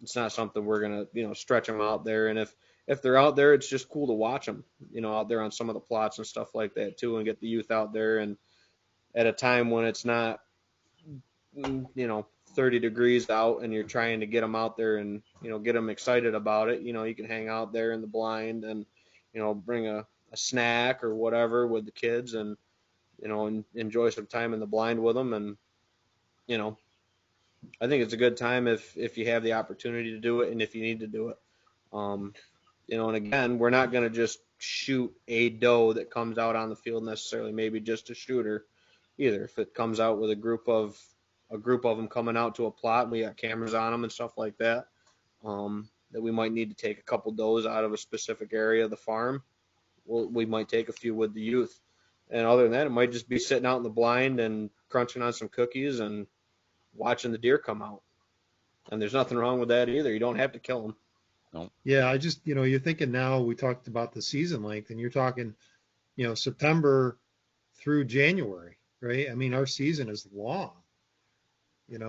It's not something we're going to, stretch them out there. And if they're out there, it's just cool to watch them, out there on some of the plots and stuff like that too, and get the youth out there. And at a time when it's not, 30 degrees out and you're trying to get them out there and, get them excited about it, you can hang out there in the blind and, bring a snack or whatever with the kids and, and enjoy some time in the blind with them. And, I think it's a good time if you have the opportunity to do it and if you need to do it. And again, we're not going to just shoot a doe that comes out on the field necessarily, maybe just a shooter either. If it comes out with a group of them coming out to a plot, and we got cameras on them and stuff like that, that we might need to take a couple does out of a specific area of the farm, we might take a few with the youth. And other than that, it might just be sitting out in the blind and crunching on some cookies and watching the deer come out. And there's nothing wrong with that either. You don't have to kill them. No. Yeah, I just, you're thinking now, we talked about the season length, and you're talking, September through January, right? I mean, our season is long,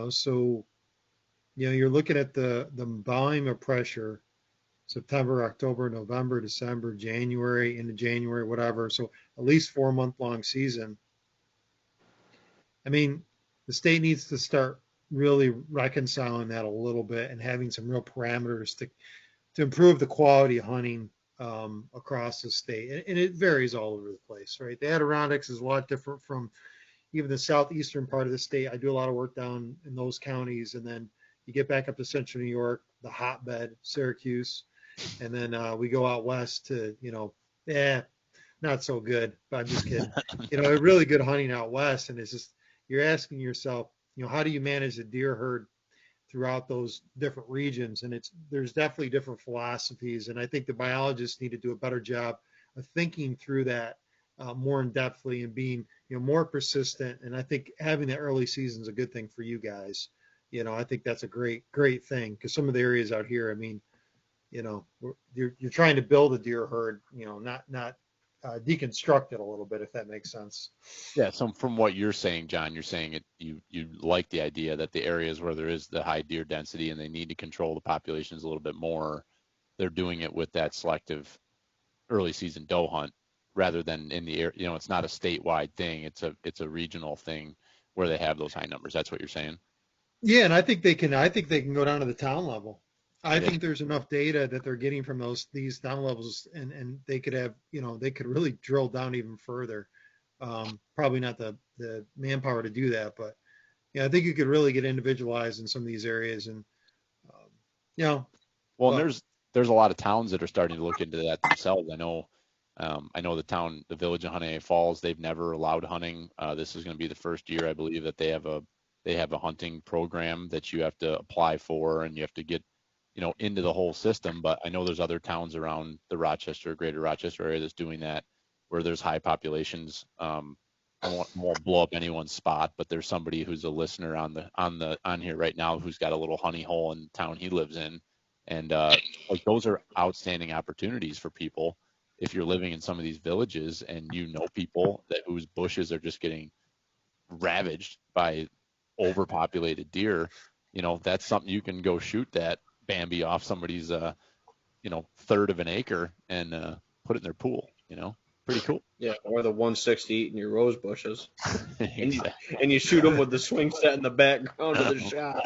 so, you're looking at the volume of pressure, September, October, November, December, January, into January, whatever. So at least 4-month-long season. I mean, the state needs to start really reconciling that a little bit and having some real parameters to improve the quality of hunting across the state. And it varies all over the place, right? The Adirondacks is a lot different from even the southeastern part of the state. I do a lot of work down in those counties, and then you get back up to central New York, the hotbed, Syracuse, and then we go out west to, not so good, but I'm just kidding. Really good hunting out west, and it's just, you're asking yourself, how do you manage the deer herd throughout those different regions? And there's definitely different philosophies, and I think the biologists need to do a better job of thinking through that more in depthly and being more persistent. And I think having that early season is a good thing for you guys. I think that's a great thing, because some of the areas out here, I mean, you're trying to build a deer herd, not deconstruct it a little bit, if that makes sense. Yeah. So from what you're saying, John, you're saying you like the idea that the areas where there is the high deer density and they need to control the populations a little bit more, they're doing it with that selective early season doe hunt rather than in the air. It's not a statewide thing. It's a regional thing where they have those high numbers. That's what you're saying. Yeah, and I think they can go down to the town level. I think there's enough data that they're getting from these town levels, and they could have, they could really drill down even further. Probably not the manpower to do that, but I think you could really get individualized in some of these areas, and Well, and there's a lot of towns that are starting to look into that themselves. I know the village of Honey Falls, they've never allowed hunting. This is going to be the first year, I believe, that they have a hunting program that you have to apply for, and you have to get into the whole system. But I know there's other towns around the greater Rochester area that's doing that, where there's high populations. I won't blow up anyone's spot, but there's somebody who's a listener on here right now who's got a little honey hole in the town he lives in. And those are outstanding opportunities for people. If you're living in some of these villages and people whose bushes are just getting ravaged by overpopulated deer, that's something you can go shoot that Bambi off somebody's third of an acre and put it in their pool. Pretty cool. Yeah, or the 160 eating your rose bushes. and you shoot them with the swing set in the background of the shot.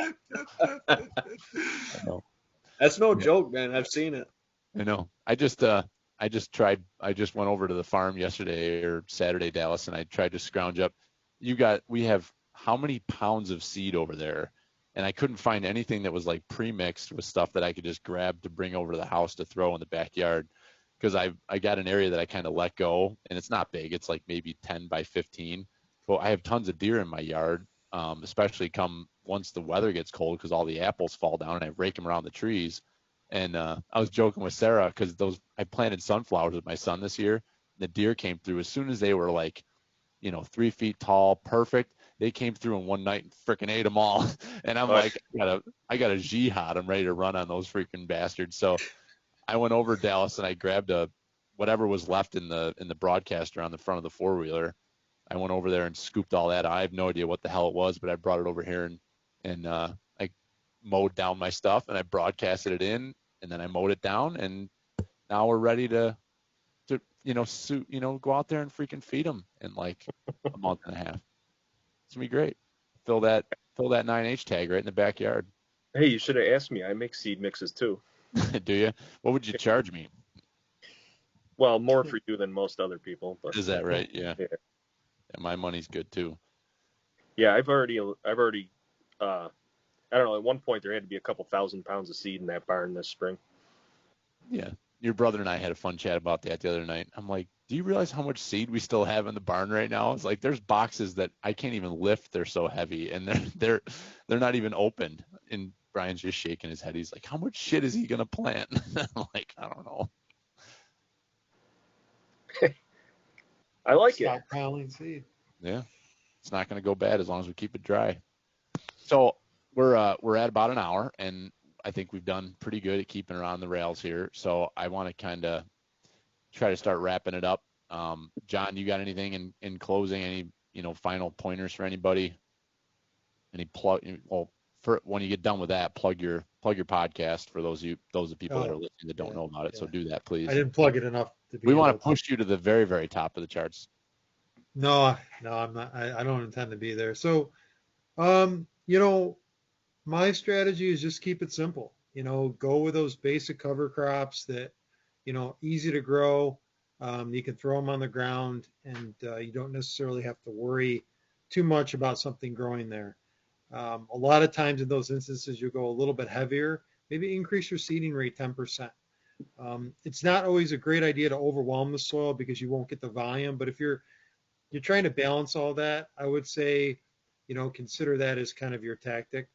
That's no joke, man. I've seen it. I know. I just went over to the farm yesterday or Saturday, Dallas, and I tried to scrounge up. We have how many pounds of seed over there? And I couldn't find anything that was like pre-mixed with stuff that I could just grab to bring over to the house to throw in the backyard. Because I got an area that I kind of let go, and it's not big. It's like maybe 10 by 15. But I have tons of deer in my yard, especially once the weather gets cold, because all the apples fall down and I rake them around the trees. And I was joking with Sarah because I planted sunflowers with my son this year. And the deer came through as soon as they were like, 3 feet tall, perfect. They came through in one night and freaking ate them all. And I'm like, I got a jihad. I'm ready to run on those freaking bastards. So I went over to Dallas and I grabbed whatever was left in the broadcaster on the front of the four-wheeler. I went over there and scooped all that. I have no idea what the hell it was, but I brought it over here and I mowed down my stuff and I broadcasted it in, and then I mowed it down, and now we're ready to go out there and freaking feed them in like a month and a half. It's gonna be great. Fill that 9H tag right in the backyard. Hey, you should have asked me. I make seed mixes too. Do you? What would you charge me? Well, more for you than most other people. But is that right? Yeah. Yeah, my money's good too. Yeah, I've already. I don't know. At one point, there had to be a couple thousand pounds of seed in that barn this spring. Yeah, your brother and I had a fun chat about that the other night. I'm like, do you realize how much seed we still have in the barn right now? It's like there's boxes that I can't even lift. They're so heavy, and they're not even opened. And Brian's just shaking his head. He's like, how much shit is he gonna plant? I'm like, I don't know. I like it. Stockpiling seed. Yeah, it's not gonna go bad as long as we keep it dry. So we're at about an hour, and I think we've done pretty good at keeping it on the rails here. So I want to kind of try to start wrapping it up. John, you got anything in closing? Any final pointers for anybody? Any plug? Well, for when you get done with that, plug your podcast for those of people that are listening that don't know about it. Yeah. So do that, please. I didn't plug it enough. We want to push you to the very, very top of the charts. No, I'm not. I don't intend to be there. So, my strategy is just keep it simple. Go with those basic cover crops that, easy to grow. You can throw them on the ground, and you don't necessarily have to worry too much about something growing there. A lot of times in those instances, you'll go a little bit heavier, maybe increase your seeding rate 10%. It's not always a great idea to overwhelm the soil because you won't get the volume. But if you're trying to balance all that, I would say, consider that as kind of your tactic.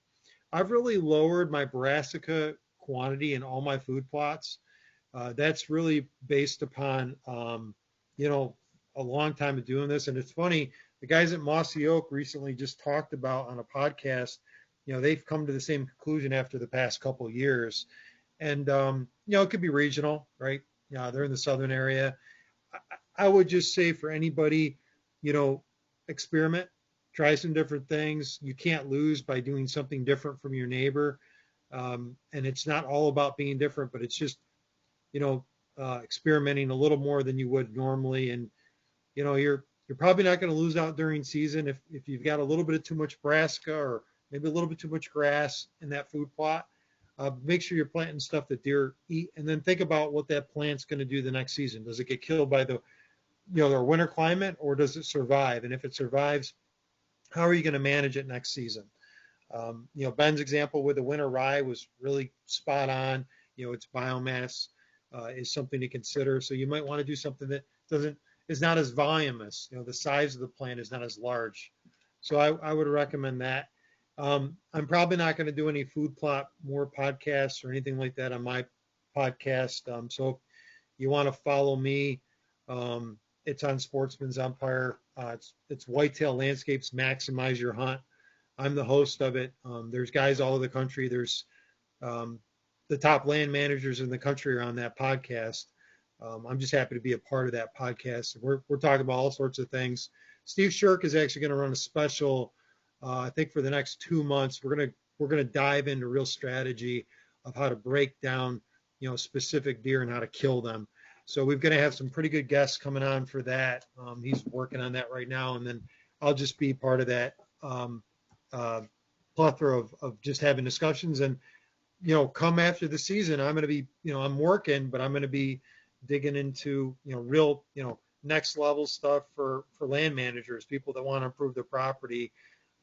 I've really lowered my brassica quantity in all my food plots. That's really based upon, a long time of doing this. And it's funny, the guys at Mossy Oak recently just talked about on a podcast, they've come to the same conclusion after the past couple of years. And, it could be regional, right? They're in the southern area. I would just say for anybody, experiment, try some different things. You can't lose by doing something different from your neighbor. And it's not all about being different, but it's just, experimenting a little more than you would normally. And, you're probably not going to lose out during season if you've got a little bit of too much brassica or maybe a little bit too much grass in that food plot. Make sure you're planting stuff that deer eat, and then think about what that plant's going to do the next season. Does it get killed by their winter climate, or does it survive? And if it survives, how are you going to manage it next season? Ben's example with the winter rye was really spot on. Its biomass is something to consider. So you might want to do something that is not as voluminous. The size of the plant is not as large. So I would recommend that. I'm probably not going to do any food plot more podcasts or anything like that on my podcast. So if you want to follow me, it's on Sportsman's Empire. It's Whitetail Landscapes, Maximize Your Hunt. I'm the host of it. There's guys all over the country. There's the top land managers in the country are on that podcast. I'm just happy to be a part of that podcast. We're talking about all sorts of things. Steve Shirk is actually going to run a special. I think for the next 2 months, we're gonna dive into real strategy of how to break down, specific deer and how to kill them. So we're gonna have some pretty good guests coming on for that. He's working on that right now, and then I'll just be part of that plethora of just having discussions. And come after the season, I'm gonna be, I'm working, but I'm gonna be digging into real next level stuff for land managers, people that want to improve their property.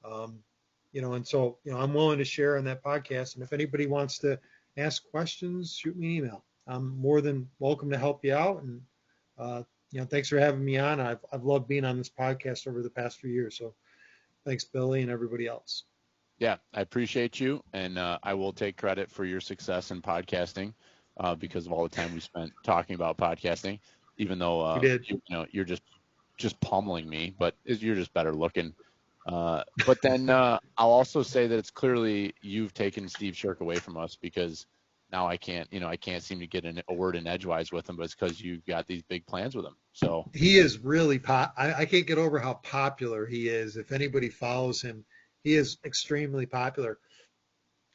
And so, I'm willing to share on that podcast. And if anybody wants to ask questions, shoot me an email. I'm more than welcome to help you out. And, thanks for having me on. I've loved being on this podcast over the past few years. So thanks, Billy, and everybody else. Yeah, I appreciate you. And I will take credit for your success in podcasting because of all the time we spent talking about podcasting, even though you're just pummeling me, but you're just better looking. But then I'll also say that it's clearly you've taken Steve Shirk away from us because now I can't seem to get a word in edgewise with him, but it's because you've got these big plans with him. So he is really I can't get over how popular he is. If anybody follows him, he is extremely popular.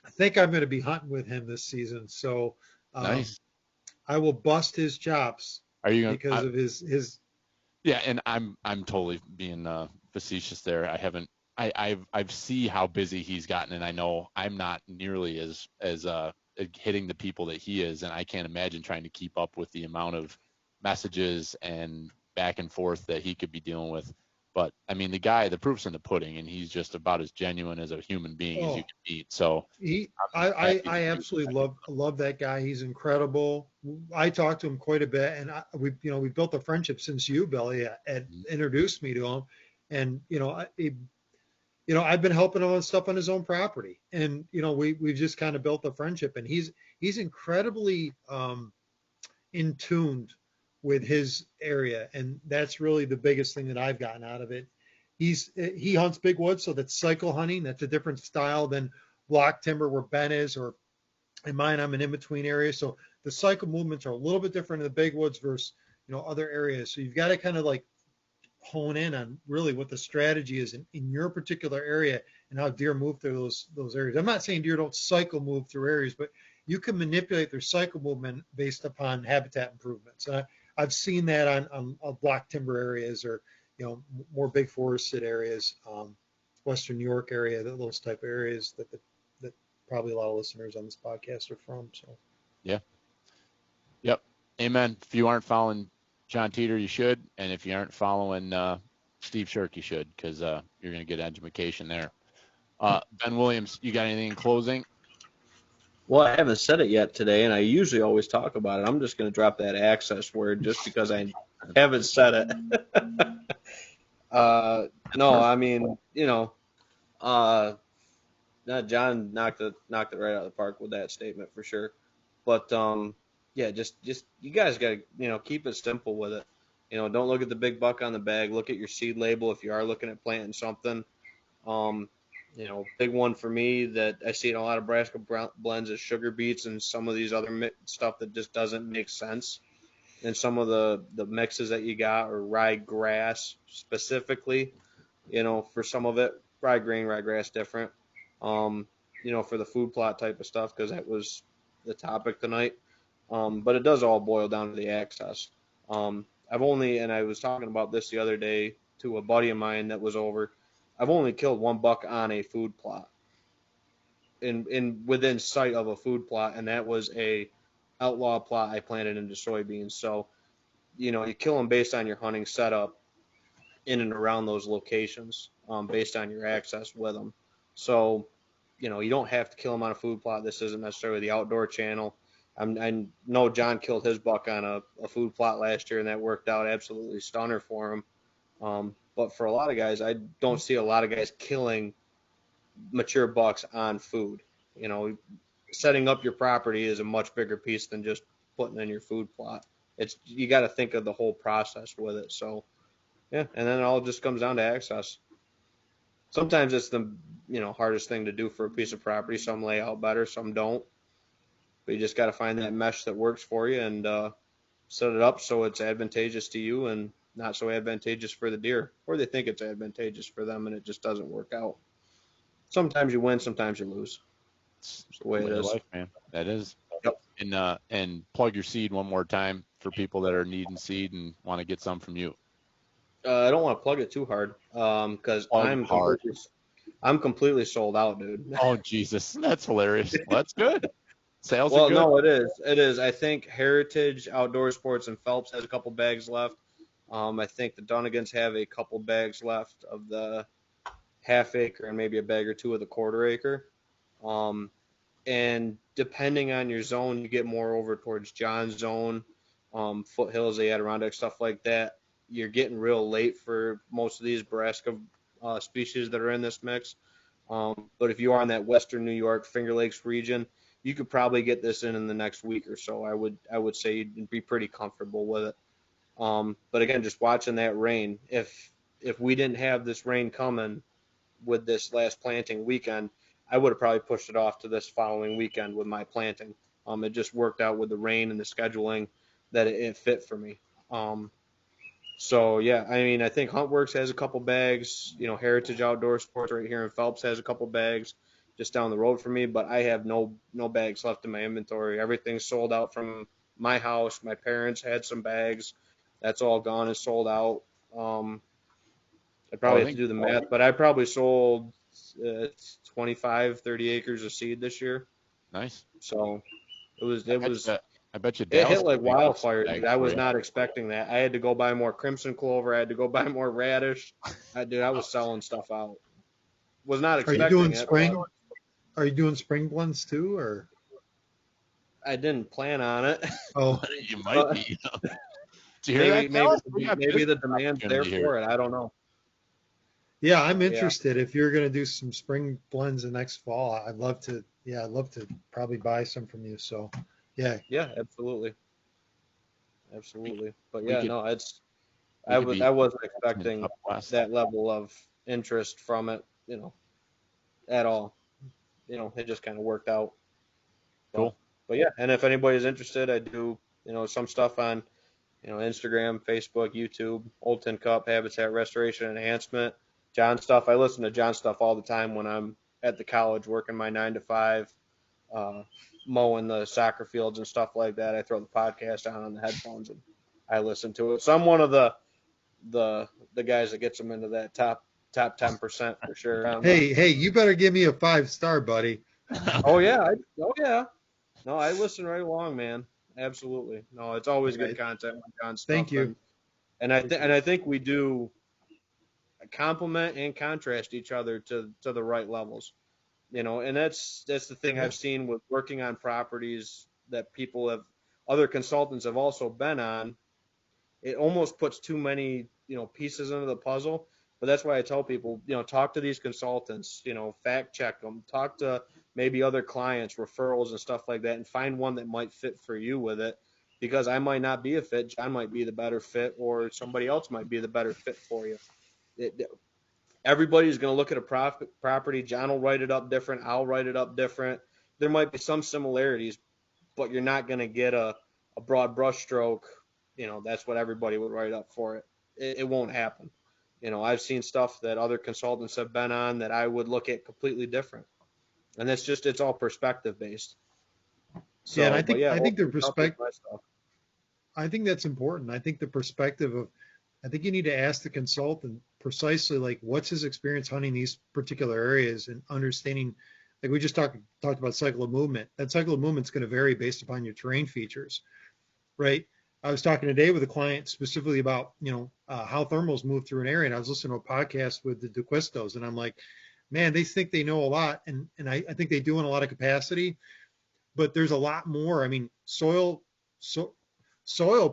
I think I'm going to be hunting with him this season. So nice. I will bust his chops. Are you because of his? Yeah, and I'm totally being facetious there. I've see how busy he's gotten, and I know I'm not nearly as hitting the people that he is, and I can't imagine trying to keep up with the amount of messages and back and forth that he could be dealing with. But I mean, the proof's in the pudding, and he's just about as genuine as a human being as you can meet. So I absolutely love that guy. He's incredible. I talked to him quite a bit, and we built a friendship since you, Billy, had introduced me to him, and I've been helping him on stuff on his own property, and we've just kind of built a friendship, and he's incredibly in tuned with his area, and that's really the biggest thing that I've gotten out of it. He hunts big woods, so that's cycle hunting. That's a different style than block timber where Ben is, or in mine, I'm an in-between area. So the cycle movements are a little bit different in the big woods versus other areas. So you've got to kind of like hone in on really what the strategy is in your particular area and how deer move through those areas. I'm not saying deer don't cycle move through areas, but you can manipulate their cycle movement based upon habitat improvements. I've seen that on block timber areas, or more big forested areas, Western New York area, those type of areas that probably a lot of listeners on this podcast are from. So yeah, yep, amen. If you aren't following John Teater, you should, and if you aren't following Steve Shirk, you should, because you're going to get education there. Ben Williams, you got anything in closing? Well, I haven't said it yet today, and I usually always talk about it. I'm just going to drop that access word just because I haven't said it. No, I mean, John knocked it right out of the park with that statement for sure. But yeah, just you guys got to keep it simple with it. Don't look at the big buck on the bag. Look at your seed label if you are looking at planting something. Big one for me that I see in a lot of brassica blends is sugar beets and some of these other stuff that just doesn't make sense. And some of the mixes that you got, or rye grass specifically, for some of it, rye grain, rye grass different. For the food plot type of stuff, because that was the topic tonight. But it does all boil down to the access. And I was talking about this the other day to a buddy of mine that was over. I've only killed one buck on a food plot, in within sight of a food plot, and that was a outlaw plot I planted into soybeans. So, you kill them based on your hunting setup in and around those locations, based on your access with them. So, you don't have to kill them on a food plot. This isn't necessarily the outdoor channel. I know John killed his buck on a food plot last year, and that worked out absolutely stunner for him. But for a lot of guys, I don't see a lot of guys killing mature bucks on food. Setting up your property is a much bigger piece than just putting in your food plot. You got to think of the whole process with it. So, yeah, and then it all just comes down to access. Sometimes it's the hardest thing to do for a piece of property. Some lay out better, some don't. But you just got to find that mesh that works for you and set it up so it's advantageous to you and not so advantageous for the deer, or they think it's advantageous for them and it just doesn't work out. Sometimes you win, sometimes you lose. That's the way it is. Life, man. That is. Yep. And plug your seed one more time for people that are needing seed and want to get some from you. I don't want to plug it too hard because I'm completely sold out, dude. Oh, Jesus. That's hilarious. Well, that's good. Sales well, are good. No, it is. It is. I think Heritage Outdoor Sports and Phelps has a couple bags left. I think the Dunnigans have a couple bags left of the half acre and maybe a bag or two of the quarter acre. And depending on your zone, you get more over towards John's zone, foothills, the Adirondack, stuff like that. You're getting real late for most of these brassica species that are in this mix. But if you are in that Western New York, Finger Lakes region, you could probably get this in the next week or so. I would say you'd be pretty comfortable with it. But again, just watching that rain, if we didn't have this rain coming with this last planting weekend, I would have probably pushed it off to this following weekend with my planting. It just worked out with the rain and the scheduling that it fit for me. So yeah, I mean, I think Huntworks has a couple bags, Heritage Outdoor Sports right here in Phelps has a couple bags just down the road for me, but I have no bags left in my inventory. Everything's sold out from my house. My parents had some bags. That's all gone and sold out. I probably have to do the math, but I probably sold 25, 30 acres of seed this year. Nice. So it was. I I bet you It Dallas hit like could be a wildfire, bag dude. I for was you. not expecting that. I had to go buy more crimson clover. I had to go buy more radish. I was selling stuff out. Was not Are you expecting doing it, spring? but Are you doing spring blends too, or? I didn't plan on it. Oh, You might But be. Did you hear that, Dallas? We got maybe the business demand's there opportunity here. for it. I don't know. yeah, I'm Yeah. interested. If you're going to do some spring blends the next fall, I'd love to. Yeah, I'd love to probably buy some from you. So, yeah, Yeah, absolutely. Absolutely. But We yeah, could- no, we could be I wasn't expecting up west. that level of interest from it, at all. It just kind of worked out. Cool. But yeah, and if anybody's interested, I do, some stuff on, Instagram, Facebook, YouTube, Old Tin Cup, Habitat Restoration Enhancement, John stuff. I listen to John stuff all the time when I'm at the college working my 9 to 5, mowing the soccer fields and stuff like that. I throw the podcast on the headphones and I listen to it. So I'm one of the guys that gets them into that top 10% for sure. hey, you better give me a 5-star, buddy. Oh yeah, No, I listen right along, man. Absolutely. No, it's always All right. good content with John stuff. Thank you. And I think we do complement and contrast each other to the right levels. And that's the thing I've seen with working on properties that other consultants have also been on. It almost puts too many, pieces into the puzzle. But that's why I tell people, talk to these consultants, fact check them, talk to maybe other clients, referrals and stuff like that, and find one that might fit for you with it. Because I might not be a fit, John might be the better fit, or somebody else might be the better fit for you. Everybody's going to look at a property. John will write it up different. I'll write it up different. There might be some similarities, but you're not going to get a broad brush stroke. That's what everybody would write up for it. It won't happen. I've seen stuff that other consultants have been on that I would look at completely different. And it's all perspective based. So, Yeah, and I think the open up perspective. my stuff. I think that's important. I think the perspective of, I think you need to ask the consultant precisely like what's his experience hunting these particular areas and understanding. Like we just talked about cycle of movement. That cycle of movement is going to vary based upon your terrain features, right? I was talking today with a client specifically about, how thermals move through an area. And I was listening to a podcast with the DeQuistos, and I'm like, man, they think they know a lot. And I think they do in a lot of capacity, but there's a lot more. I mean, soil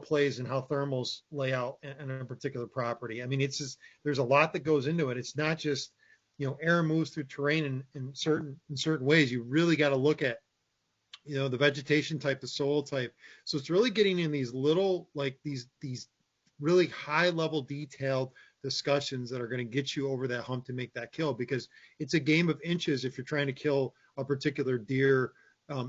plays in how thermals lay out in a particular property. I mean, it's just, there's a lot that goes into it. It's not just, air moves through terrain in certain ways. You really got to look at, the vegetation type, the soil type. So it's really getting in these little, like these really high level detailed discussions that are going to get you over that hump to make that kill, because it's a game of inches if you're trying to kill a particular deer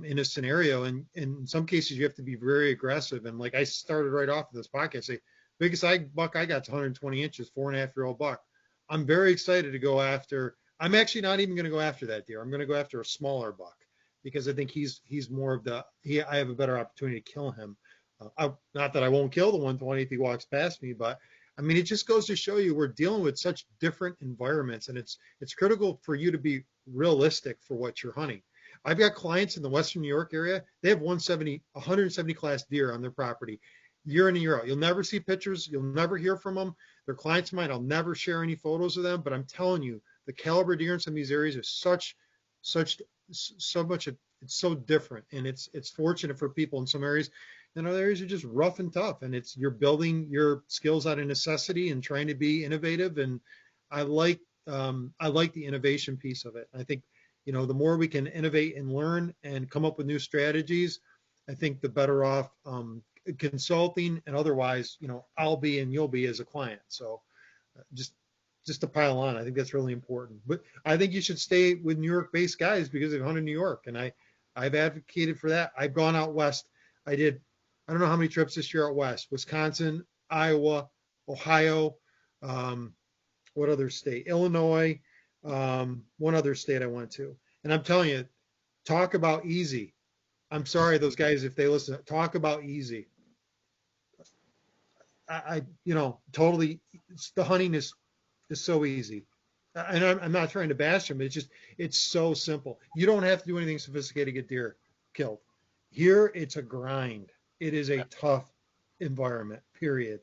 in a scenario. And in some cases you have to be very aggressive. And like I started right off of this podcast, say biggest buck I got to 120 inches, 4.5-year-old buck. I'm very excited to go after. I'm actually not even going to go after that deer. I'm going to go after a smaller buck, because I think he's more of I have a better opportunity to kill him. Not that I won't kill the 120 if he walks past me, but I mean, it just goes to show you we're dealing with such different environments, and it's critical for you to be realistic for what you're hunting. I've got clients in the Western New York area. They have 170 class deer on their property year in and year out. You'll never see pictures. You'll never hear from them. They're clients of mine. I'll never share any photos of them, but I'm telling you, the caliber deer in some of these areas is so much. It's so different, and it's fortunate for people in some areas. In other areas are just rough and tough, and you're building your skills out of necessity and trying to be innovative. And I like the innovation piece of it. I think, the more we can innovate and learn and come up with new strategies, I think the better off consulting and otherwise, I'll be and you'll be as a client. So just to pile on, I think that's really important. But I think you should stay with New York-based guys because they've hunted New York, and I've advocated for that. I've gone out west. I don't know how many trips this year out west: Wisconsin, Iowa, Ohio, what other state? Illinois, one other state I went to. And I'm telling you, talk about easy. I'm sorry, those guys, if they listen, talk about easy. Totally, the hunting is so easy. And I'm not trying to bash them. It's so simple. You don't have to do anything sophisticated to get deer killed. Here, it's a grind. it is a tough environment, period.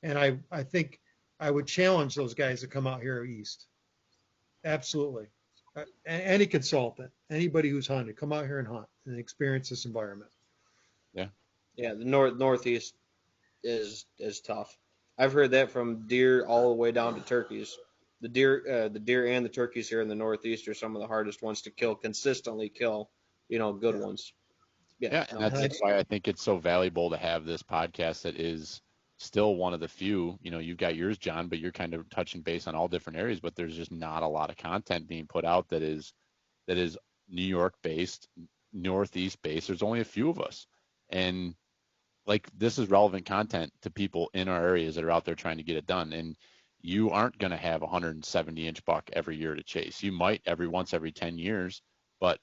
And I think I would challenge those guys to come out here east. Absolutely. Any consultant, anybody who's hunted, come out here and hunt and experience this environment. Yeah, the northeast is tough. I've heard that from deer all the way down to turkeys. The deer and the turkeys here in the northeast are some of the hardest ones to kill, consistently kill, good ones. Yeah, and that's why I think it's so valuable to have this podcast that is still one of the few. You've got yours, John, but you're kind of touching base on all different areas, but there's just not a lot of content being put out that is New York based, Northeast based. There's only a few of us. And like, this is relevant content to people in our areas that are out there trying to get it done. And you aren't going to have a 170-inch buck every year to chase. You might every 10 years, but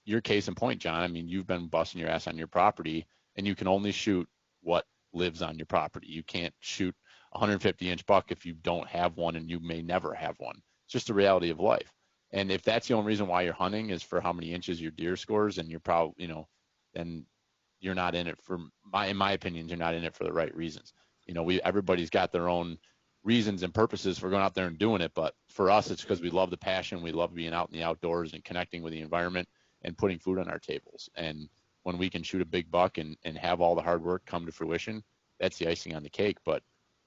your case in point, John, I mean, you've been busting your ass on your property, and you can only shoot what lives on your property. You can't shoot a 150-inch buck if you don't have one, and you may never have one. It's just the reality of life. And if that's the only reason why you're hunting is for how many inches your deer scores, and you're probably, then you're not in it in my opinion, you're not in it for the right reasons. Everybody's got their own reasons and purposes for going out there and doing it. But for us, it's because we love the passion. We love being out in the outdoors and connecting with the environment and putting food on our tables. And when we can shoot a big buck and have all the hard work come to fruition, that's the icing on the cake. But,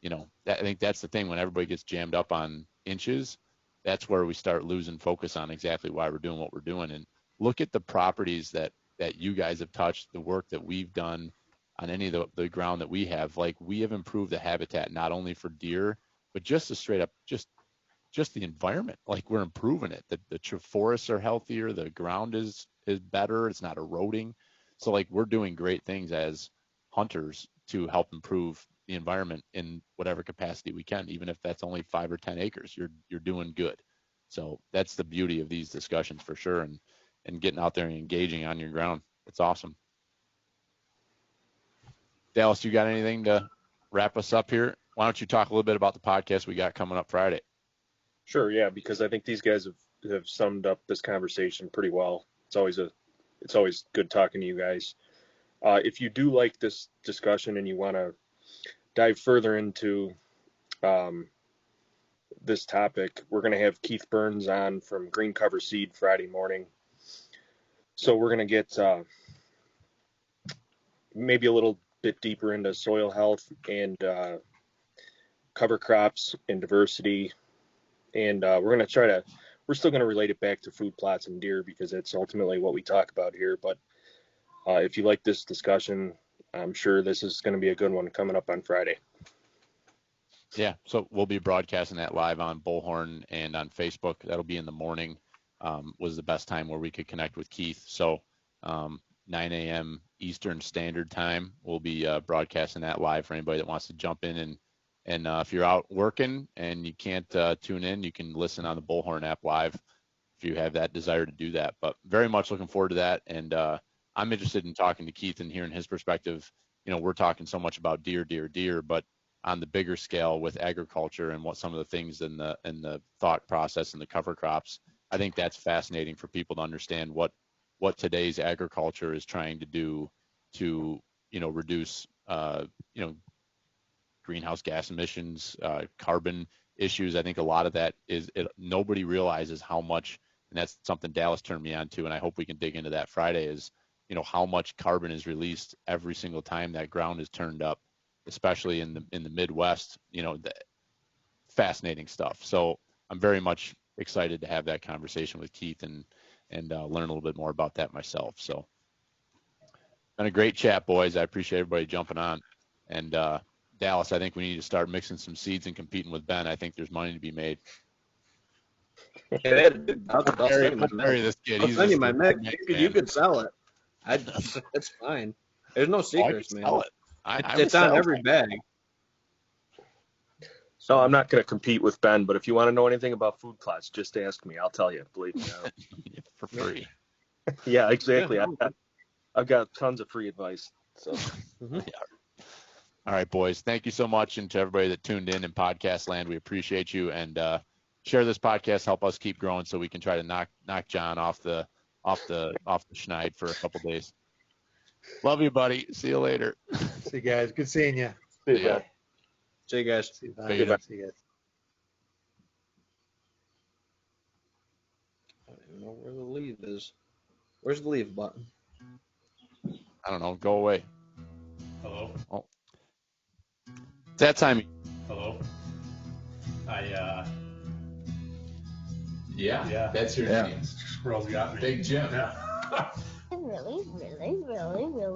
I think that's the thing. When everybody gets jammed up on inches, that's where we start losing focus on exactly why we're doing what we're doing. And look at the properties that you guys have touched, the work that we've done on any of the ground that we have. Like, we have improved the habitat, not only for deer, but just the straight up, just the environment. Like, we're improving it. The forests are healthier. The ground is better. It's not eroding. So, like, we're doing great things as hunters to help improve the environment in whatever capacity we can, even if that's only 5 or 10 acres. You're doing good. So that's the beauty of these discussions for sure, and getting out there and engaging on your ground. It's awesome. Dallas, you got anything to wrap us up here? Why don't you talk a little bit about the podcast we got coming up Friday? Sure, yeah, because I think these guys have summed up this conversation pretty well. It's always good talking to you guys. If you do like this discussion and you want to dive further into this topic, we're going to have Keith Burns on from Green Cover Seed Friday morning. So we're going to get maybe a little bit deeper into soil health and cover crops and diversity. And we're still going to relate it back to food plots and deer, because it's ultimately what we talk about here. But if you like this discussion, I'm sure this is going to be a good one coming up on Friday. Yeah, so we'll be broadcasting that live on Bullhorn and on Facebook. That'll be in the morning. Was the best time where we could connect with Keith. So 9 a.m. Eastern Standard Time, we'll be broadcasting that live for anybody that wants to jump in. And if you're out working and you can't tune in, you can listen on the Bullhorn app live if you have that desire to do that. But very much looking forward to that. And I'm interested in talking to Keith and hearing his perspective. We're talking so much about deer, but on the bigger scale with agriculture and what some of the things in the thought process and the cover crops, I think that's fascinating for people to understand what today's agriculture is trying to do to, reduce, greenhouse gas emissions, carbon issues. I think a lot of that nobody realizes how much, and that's something Dallas turned me on to, and I hope we can dig into that Friday, is, how much carbon is released every single time that ground is turned up, especially in the Midwest. Fascinating stuff. So I'm very much excited to have that conversation with Keith and learn a little bit more about that myself. So been a great chat, boys. I appreciate everybody jumping on. And Dallas, I think we need to start mixing some seeds and competing with Ben. I think there's money to be made. Yeah, I'll send this kid. I'll send you my mix. You could sell it. It's fine. There's no secrets, man. Sell it. It's on every bag. So I'm not going to compete with Ben, but if you want to know anything about food plots, just ask me. I'll tell you. Believe me. For free. Yeah, exactly. Yeah. I've got tons of free advice. So. Yeah. All right, boys. Thank you so much, and to everybody that tuned in podcast land, we appreciate you. And share this podcast. Help us keep growing, so we can try to knock John off the schneid for a couple days. Love you, buddy. See you later. See you guys. Good seeing you. See ya. See you guys. See you, Bye. bye. See you guys. I don't even know where the leave is. Where's the leave button? I don't know. Go away. Hello. Oh. It's that time. Hello. Yeah, Yeah. that's your Yeah. name. Squirrel's got me. Big Jim. Yeah. Really, really, really